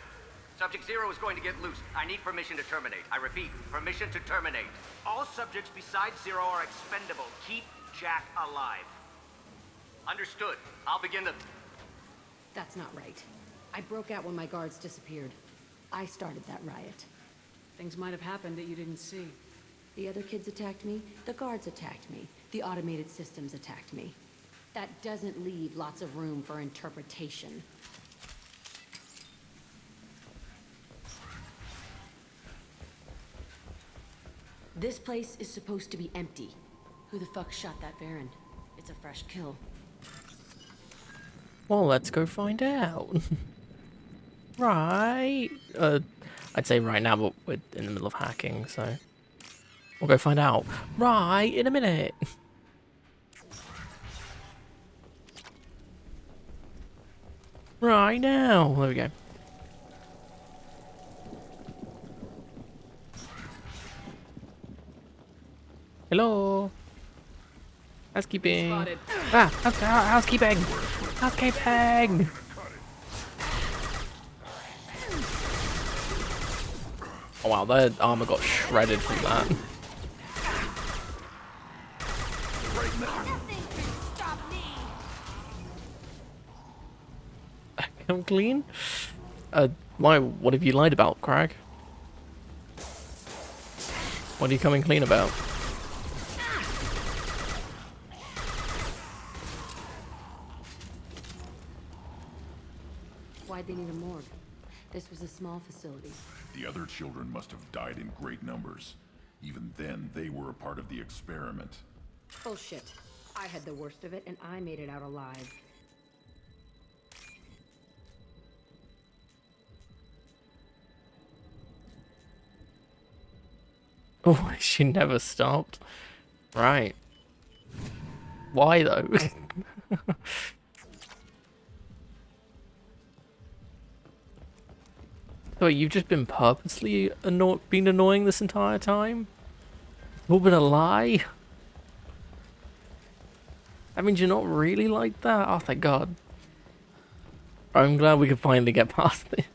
[SPEAKER 20] Subject Zero is going to get loose. I need permission to terminate. I repeat, permission to terminate.
[SPEAKER 16] All subjects besides Zero are expendable. Keep Jack alive.
[SPEAKER 20] Understood. I'll begin the...
[SPEAKER 19] That's not right. I broke out when my guards disappeared. I started that riot.
[SPEAKER 7] Things might have happened that you didn't see.
[SPEAKER 19] The other kids attacked me, the guards attacked me, the automated systems attacked me. That doesn't leave lots of room for interpretation. This place is supposed to be empty. Who the fuck shot that Baron? It's a fresh kill.
[SPEAKER 1] Well, let's go find out. Right. I'd say right now, but we're in the middle of hacking, so... We'll go find out. Right, in a minute. Right now. There we go. Hello. Housekeeping. Housekeeping. Housekeeping. Oh wow, their armor got shredded from that. Come clean? Why? What have you lied about, Crag? What are you coming clean about?
[SPEAKER 19] Why'd they need a morgue? This was a small facility.
[SPEAKER 15] The other children must have died in great numbers. Even then, they were a part of the experiment.
[SPEAKER 19] Bullshit. I had the worst of it, and I made it out alive.
[SPEAKER 1] Oh, she never stopped. Right. Why though? So you've just been purposely being annoying this entire time? It's all been a lie? That means you're not really like that? Oh, thank God. I'm glad we could finally get past this.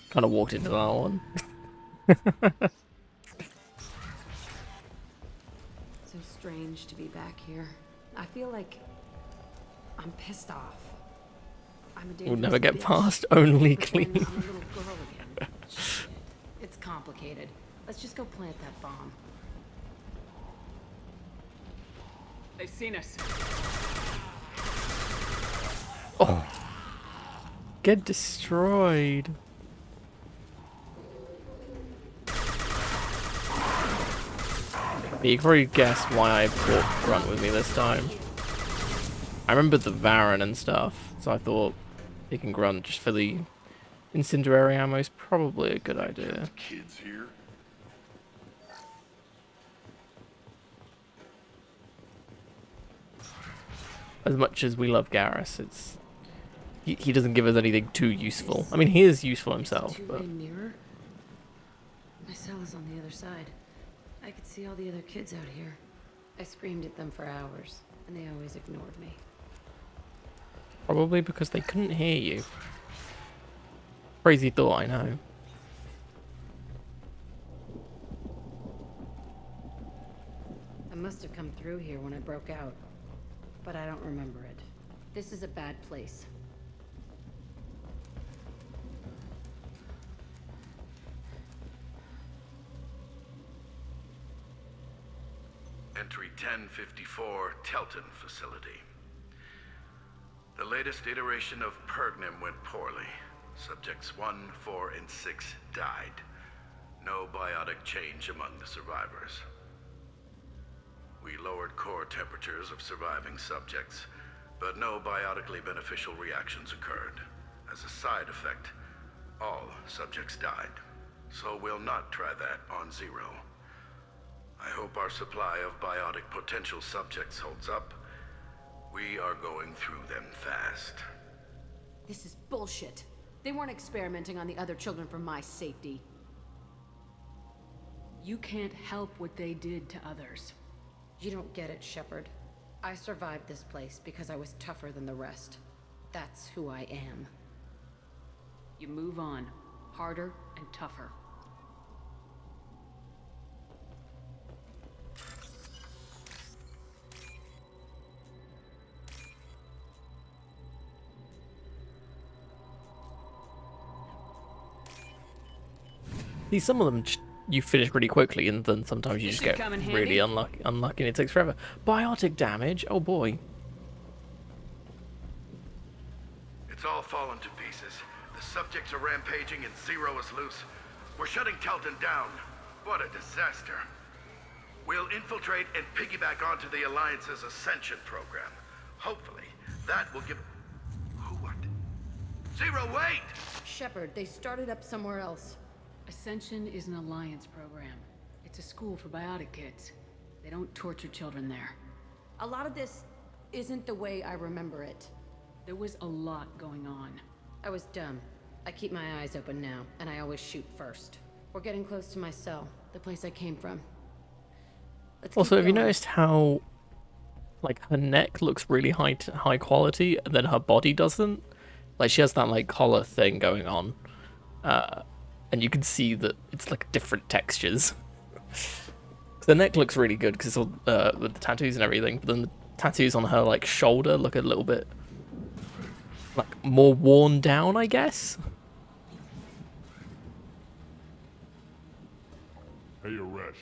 [SPEAKER 1] Kind of walked into that one.
[SPEAKER 19] So strange to be back here. I feel like I'm pissed off. I'm a dangerous
[SPEAKER 1] We'll never get
[SPEAKER 19] bitch,
[SPEAKER 1] past only
[SPEAKER 19] but then
[SPEAKER 1] clean.
[SPEAKER 19] I'm a little girl again. Shit. It's complicated. Let's just go plant that bomb.
[SPEAKER 14] They've seen us.
[SPEAKER 1] Oh. Get destroyed. You can probably guess why I brought Grunt with me this time. I remembered the Varan and stuff, so I thought picking Grunt just for the incendiary ammo is probably a good idea.
[SPEAKER 11] Kids here.
[SPEAKER 1] As much as we love Garrus, it's he doesn't give us anything too useful. I mean, he is useful himself, but
[SPEAKER 19] Nearer. My cell is on the other side. I could see all the other kids out here. I screamed at them for hours, and they always ignored me.
[SPEAKER 1] probably because they couldn't hear you. Crazy thought, I know.
[SPEAKER 19] I must have come through here when I broke out, but I don't remember it. This is a bad place.
[SPEAKER 21] Entry 1054, Telton facility. The latest iteration of Pergnum went poorly. Subjects 1, 4, and 6 died. No biotic change among the survivors. We lowered core temperatures of surviving subjects, but no biotically beneficial reactions occurred. As a side effect, all subjects died. So we'll not try that on Zero. I hope our supply of biotic potential subjects holds up. We are going through them fast.
[SPEAKER 19] This is bullshit. They weren't experimenting on the other children for my safety.
[SPEAKER 7] You can't help what they did to others.
[SPEAKER 19] You don't get it, Shepard. I survived this place because I was tougher than the rest. That's who I am.
[SPEAKER 7] You move on. Harder and tougher.
[SPEAKER 1] See, some of them you finish pretty quickly, and then sometimes you just get really unlucky, and it takes forever. Biotic damage? Oh boy.
[SPEAKER 21] It's all fallen to pieces. The subjects are rampaging and Zero is loose. We're shutting Telton down. What a disaster. We'll infiltrate and piggyback onto the Alliance's Ascension program. Hopefully, that will give... What? Zero, wait!
[SPEAKER 19] Shepard, they started up somewhere else.
[SPEAKER 7] Ascension is an Alliance program. It's a school for biotic kids. They don't torture children there.
[SPEAKER 19] A lot of this isn't the way I remember it.
[SPEAKER 7] There was a lot going on.
[SPEAKER 19] I was dumb. I keep my eyes open now, and I always shoot first. We're getting close to my cell, the place I came from.
[SPEAKER 1] Also, have you noticed how, like, her neck looks really high quality, and then her body doesn't? Like, she has that, like, collar thing going on. And you can see that it's, like, different textures. The neck looks really good, because with the tattoos and everything, but then the tattoos on her, like, shoulder look a little bit, like, more worn down, I guess?
[SPEAKER 11] Hey, Aresh.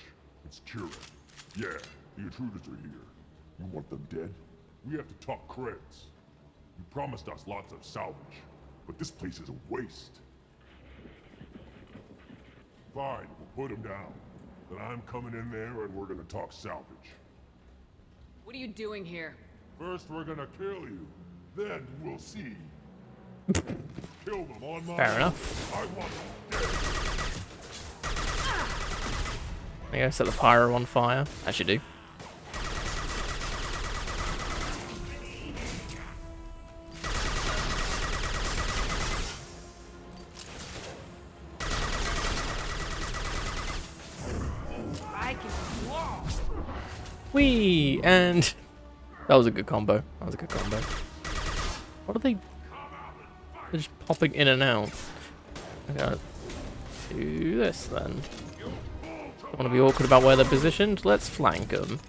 [SPEAKER 11] It's Kira. Yeah, the intruders are here. You want them dead? We have to talk creds. You promised us lots of salvage, but this place is a waste. Fine, we'll put them down. Then I'm coming in there and we're gonna talk salvage.
[SPEAKER 7] What are you doing here?
[SPEAKER 11] First we're gonna kill you, then we'll see. Kill them on my
[SPEAKER 1] Fair enough.
[SPEAKER 11] I want them dead.
[SPEAKER 1] There you go, set the pyro on fire, as you do. Whee! And that was a good combo. That was a good combo. What are they? They're just popping in and out. I gotta do this then. Don't want to be awkward about where they're positioned. Let's flank them.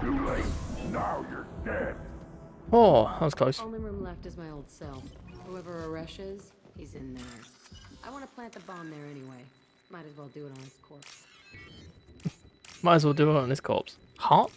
[SPEAKER 11] Too late. Now you're dead.
[SPEAKER 1] Oh, that was close.
[SPEAKER 19] Only room left is my old cell. Whoever Aresh is, he's in there. I want to plant the bomb there anyway. Might as well do it on his corpse.
[SPEAKER 1] Might as well do it on his corpse. Hot?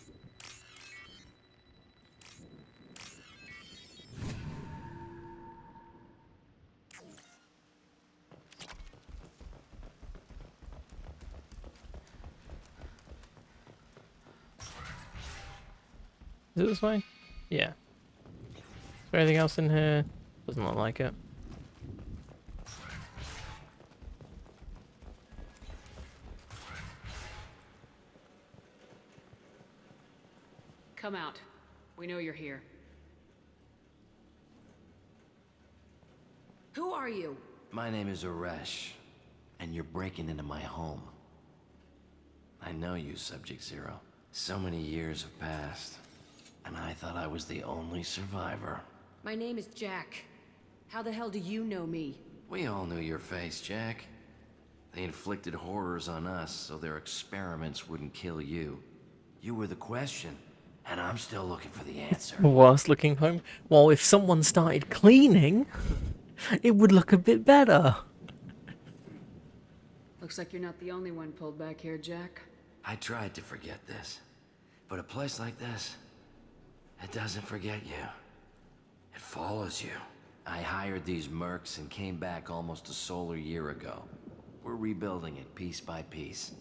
[SPEAKER 1] Is it this way? Yeah. Is there anything else in here? Doesn't look like it.
[SPEAKER 7] Come out. We know you're here. Who are you?
[SPEAKER 6] My name is Aresh, and you're breaking into my home. I know you, Subject Zero. So many years have passed, and I thought I was the only survivor.
[SPEAKER 19] My name is Jack. How the hell do you know me?
[SPEAKER 6] We all knew your face, Jack. They inflicted horrors on us so their experiments wouldn't kill you. You were the question, and I'm still looking for the answer.
[SPEAKER 1] Whilst looking home, well, if someone started cleaning, it would look a bit better.
[SPEAKER 7] Looks like you're not the only one pulled back here, Jack.
[SPEAKER 6] I tried to forget this, but a place like this, it doesn't forget you. It follows you. I hired these mercs and came back almost a solar year ago. We're rebuilding it piece by piece.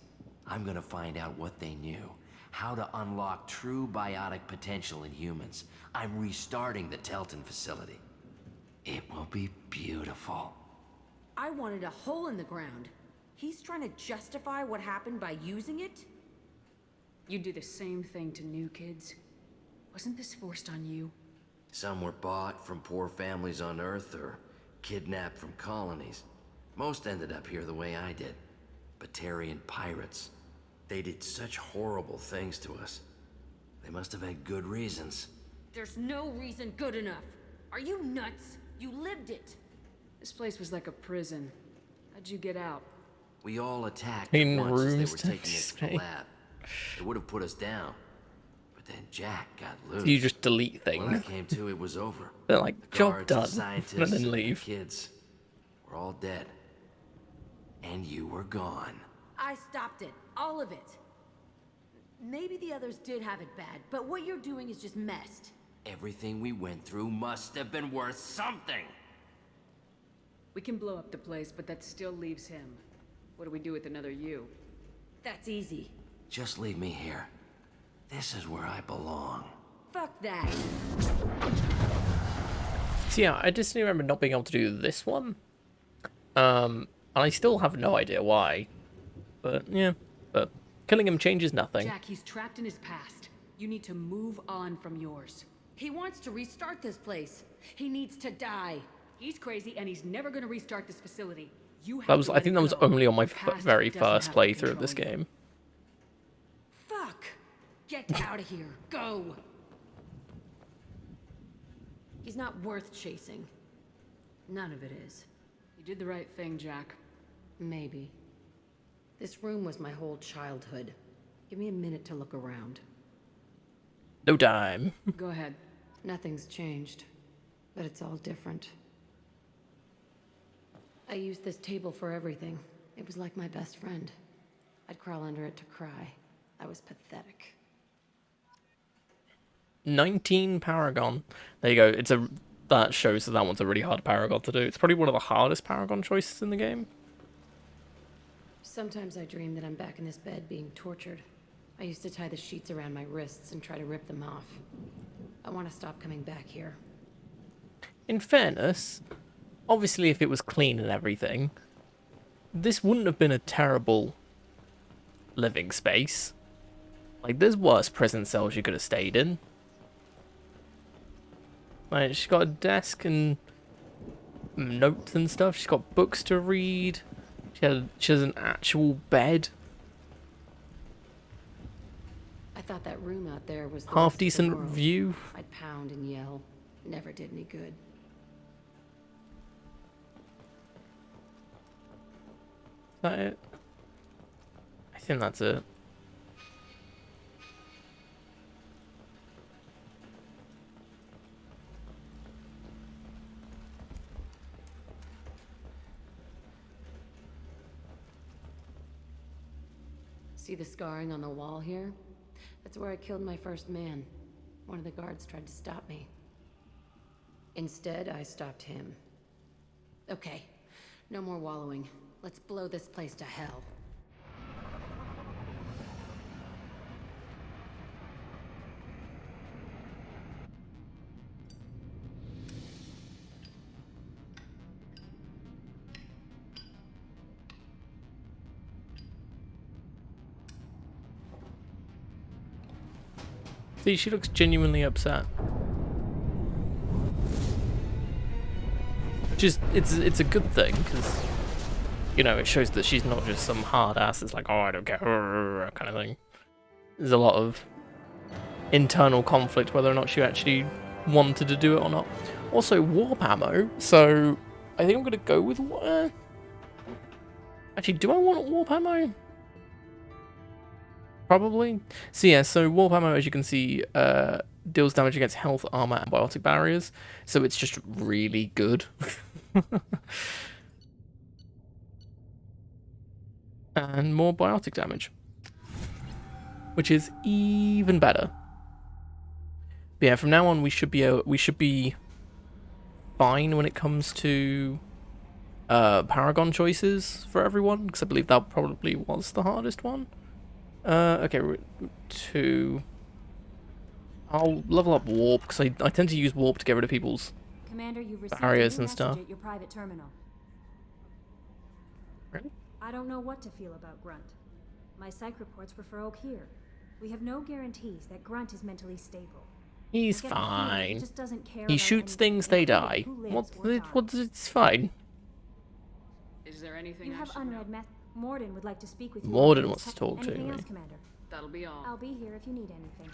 [SPEAKER 6] I'm gonna find out what they knew, how to unlock true biotic potential in humans. I'm restarting the Telton facility. It will be beautiful.
[SPEAKER 19] I wanted a hole in the ground. He's trying to justify what happened by using it?
[SPEAKER 7] You do the same thing to new kids. Wasn't this forced on you?
[SPEAKER 6] Some were bought from poor families on Earth or kidnapped from colonies. Most ended up here the way I did. Batarian pirates. They did such horrible things to us. They must have had good reasons.
[SPEAKER 19] There's no reason good enough. Are you nuts? You lived it.
[SPEAKER 7] This place was like a prison. How'd you get out?
[SPEAKER 6] We all attacked
[SPEAKER 1] In
[SPEAKER 6] at once as they
[SPEAKER 1] rooms
[SPEAKER 6] were
[SPEAKER 1] to
[SPEAKER 6] taking us to the lab. It would have put us down. But then Jack got loose.
[SPEAKER 1] You just delete
[SPEAKER 6] When I
[SPEAKER 1] things.
[SPEAKER 6] came to, it was over.
[SPEAKER 1] They're like,
[SPEAKER 6] The
[SPEAKER 1] job
[SPEAKER 6] guards,
[SPEAKER 1] done,
[SPEAKER 6] the scientists,
[SPEAKER 1] and then
[SPEAKER 6] the
[SPEAKER 1] leave.
[SPEAKER 6] kids were all dead. And you were gone.
[SPEAKER 19] I stopped it. All of it. Maybe the others did have it bad, but what you're doing is just messed.
[SPEAKER 6] Everything we went through must have been worth something.
[SPEAKER 7] We can blow up the place, but that still leaves him. What do we do with another you?
[SPEAKER 19] That's easy.
[SPEAKER 6] Just leave me here. This is where I belong.
[SPEAKER 19] Fuck that.
[SPEAKER 1] So yeah, I just remember not being able to do this one. And I still have no idea why. But yeah, but killing him changes nothing.
[SPEAKER 7] Jack, he's trapped in his past. You need to move on from yours.
[SPEAKER 19] He wants to restart this place. He needs to die.
[SPEAKER 7] He's crazy, and he's never gonna restart this facility. You have
[SPEAKER 1] That was,
[SPEAKER 7] to
[SPEAKER 1] I
[SPEAKER 7] let
[SPEAKER 1] think
[SPEAKER 7] it
[SPEAKER 1] that was
[SPEAKER 7] go.
[SPEAKER 1] only on my
[SPEAKER 7] Past
[SPEAKER 1] very
[SPEAKER 7] doesn't
[SPEAKER 1] first
[SPEAKER 7] have to
[SPEAKER 1] playthrough of this
[SPEAKER 7] control you.
[SPEAKER 1] game.
[SPEAKER 19] Fuck! Get out of here. Go! He's not worth chasing. None of it is.
[SPEAKER 7] You did the right thing, Jack.
[SPEAKER 19] Maybe. This room was my whole childhood. Give me a minute to look around.
[SPEAKER 1] No time.
[SPEAKER 7] Go ahead.
[SPEAKER 19] Nothing's changed, but it's all different. I used this table for everything. It was like my best friend. I'd crawl under it to cry. I was pathetic.
[SPEAKER 1] 19 Paragon. There you go. That shows that one's a really hard Paragon to do. It's probably one of the hardest Paragon choices in the game.
[SPEAKER 19] Sometimes I dream that I'm back in this bed being tortured. I used to tie the sheets around my wrists and try to rip them off. I want to stop coming back here.
[SPEAKER 1] In fairness, obviously if it was clean and everything, this wouldn't have been a terrible living space. Like, there's worse prison cells you could have stayed in. Like, she's got a desk and notes and stuff. She's got books to read. She has an actual bed.
[SPEAKER 19] I thought that room out there was the
[SPEAKER 1] Half
[SPEAKER 19] rest of the
[SPEAKER 1] decent
[SPEAKER 19] world.
[SPEAKER 1] view.
[SPEAKER 19] I'd pound and yell. Never did any good.
[SPEAKER 1] Is that it? I think that's it.
[SPEAKER 19] See the scarring on the wall here? That's where I killed my first man. One of the guards tried to stop me. Instead, I stopped him. Okay, no more wallowing. Let's blow this place to hell.
[SPEAKER 1] See, she looks genuinely upset. Which is, it's a good thing, because, you know, it shows that she's not just some hard ass that's like, oh, I don't care, kind of thing. There's a lot of internal conflict whether or not she actually wanted to do it or not. Also, warp ammo, so I think I'm going to go with... actually, do I want warp ammo? Probably. So yeah, so warp ammo, as you can see, deals damage against health, armor, and biotic barriers. So it's just really good. And more biotic damage, which is even better. But yeah, from now on we should be fine when it comes to Paragon choices for everyone, because I believe that probably was the hardest one. Okay, I'll level up warp, because I tend to use warp to get rid of people's
[SPEAKER 18] Commander, you've received
[SPEAKER 1] barriers
[SPEAKER 18] a new
[SPEAKER 1] and stuff.
[SPEAKER 18] message at your private terminal.
[SPEAKER 1] Really?
[SPEAKER 18] I don't know what to feel about Grunt. My psych reports refer Oak here. We have no guarantees that Grunt is mentally stable.
[SPEAKER 1] He's
[SPEAKER 18] I get the feeling
[SPEAKER 1] fine.
[SPEAKER 18] He just doesn't care
[SPEAKER 1] He
[SPEAKER 18] about
[SPEAKER 1] shoots
[SPEAKER 18] anything,
[SPEAKER 1] things, they
[SPEAKER 18] including
[SPEAKER 1] die.
[SPEAKER 18] who lives or dies.
[SPEAKER 1] It's fine.
[SPEAKER 14] Is there anything
[SPEAKER 18] You
[SPEAKER 14] I
[SPEAKER 18] have
[SPEAKER 14] should
[SPEAKER 18] unread meth. Morden would like to speak with you.
[SPEAKER 1] Morden
[SPEAKER 18] about
[SPEAKER 1] wants
[SPEAKER 18] this
[SPEAKER 1] to talk to
[SPEAKER 18] Anything
[SPEAKER 1] me.
[SPEAKER 18] else, Commander?
[SPEAKER 14] That'll be all.
[SPEAKER 18] I'll be here if you need anything.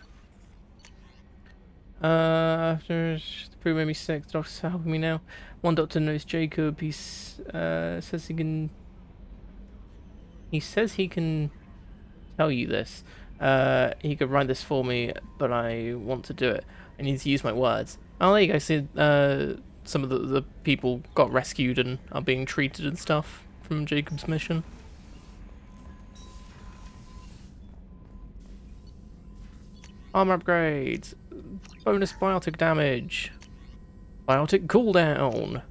[SPEAKER 1] After the food made me sick, the doctor's helping me now. One doctor knows Jacob. He says he can. He says he can tell you this. He could write this for me, but I want to do it. I need to use my words. Oh, there you go. See, some of the people got rescued and are being treated and stuff from Jacob's mission. Armor upgrades. Bonus biotic damage. Biotic cooldown.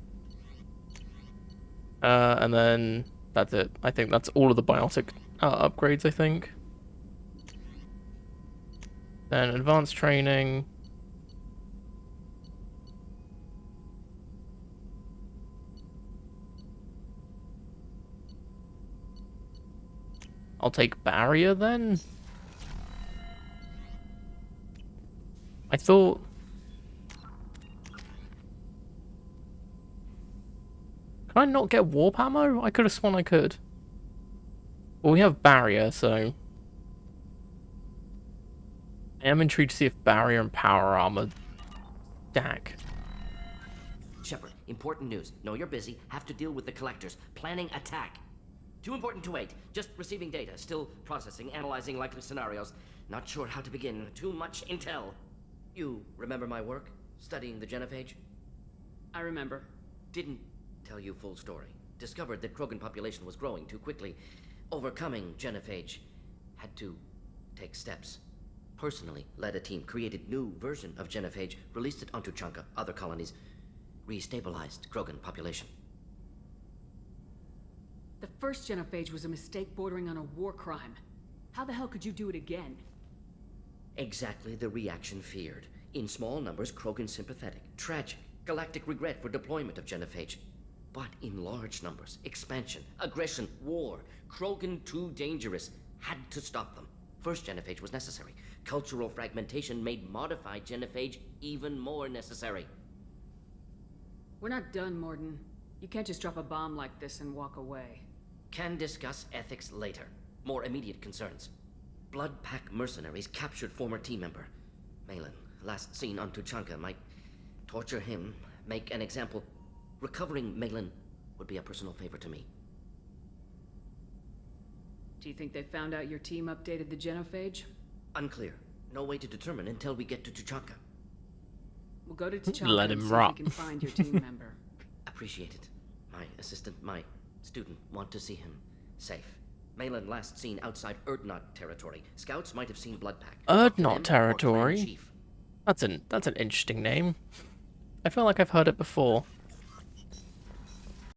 [SPEAKER 1] And then that's it. I think that's all of the biotic upgrades, I think. Then advanced training. I'll take barrier then. I thought... Can I not get warp ammo? I could have sworn I could. Well, we have barrier, so... I am intrigued to see if barrier and power armor stack.
[SPEAKER 9] Shepard, important news. Know you're busy. Have to deal with the collectors. Planning attack. Too important to wait. Just receiving data. Still processing, analyzing likely scenarios. Not sure how to begin. Too much intel. You remember my work? Studying the genophage?
[SPEAKER 14] I remember.
[SPEAKER 9] Didn't tell you full story. Discovered that Krogan population was growing too quickly. Overcoming genophage. Had to take steps. Personally led a team, created new version of genophage, released it onto Chunka, other colonies, restabilized Krogan population.
[SPEAKER 22] The first genophage was a mistake bordering on a war crime. How the hell could you do it again?
[SPEAKER 9] Exactly the reaction feared. In small numbers, Krogan sympathetic, tragic, galactic regret for deployment of genophage. But in large numbers, expansion, aggression, war, Krogan too dangerous, had to stop them. First genophage was necessary. Cultural fragmentation made modified genophage even more necessary.
[SPEAKER 22] We're not done, Morden. You can't just drop a bomb like this and walk away.
[SPEAKER 9] Can discuss ethics later. More immediate concerns. Blood Pack mercenaries captured former team member. Malin, last seen on Tuchanka, might torture him, make an example. Recovering Malin would be a personal favor to me.
[SPEAKER 22] Do you think they found out your team updated the genophage?
[SPEAKER 9] Unclear. No way to determine until we get to Tuchanka.
[SPEAKER 22] We'll go to Tuchanka
[SPEAKER 1] Let
[SPEAKER 22] and
[SPEAKER 1] him
[SPEAKER 22] see
[SPEAKER 1] rot.
[SPEAKER 22] if we can find your team member.
[SPEAKER 9] Appreciate it. My assistant, my student want to see him safe. Malin last seen outside Erdnot territory. Scouts might have seen Blood Pack.
[SPEAKER 1] Erdnot territory? That's an interesting name. I feel like I've heard it before.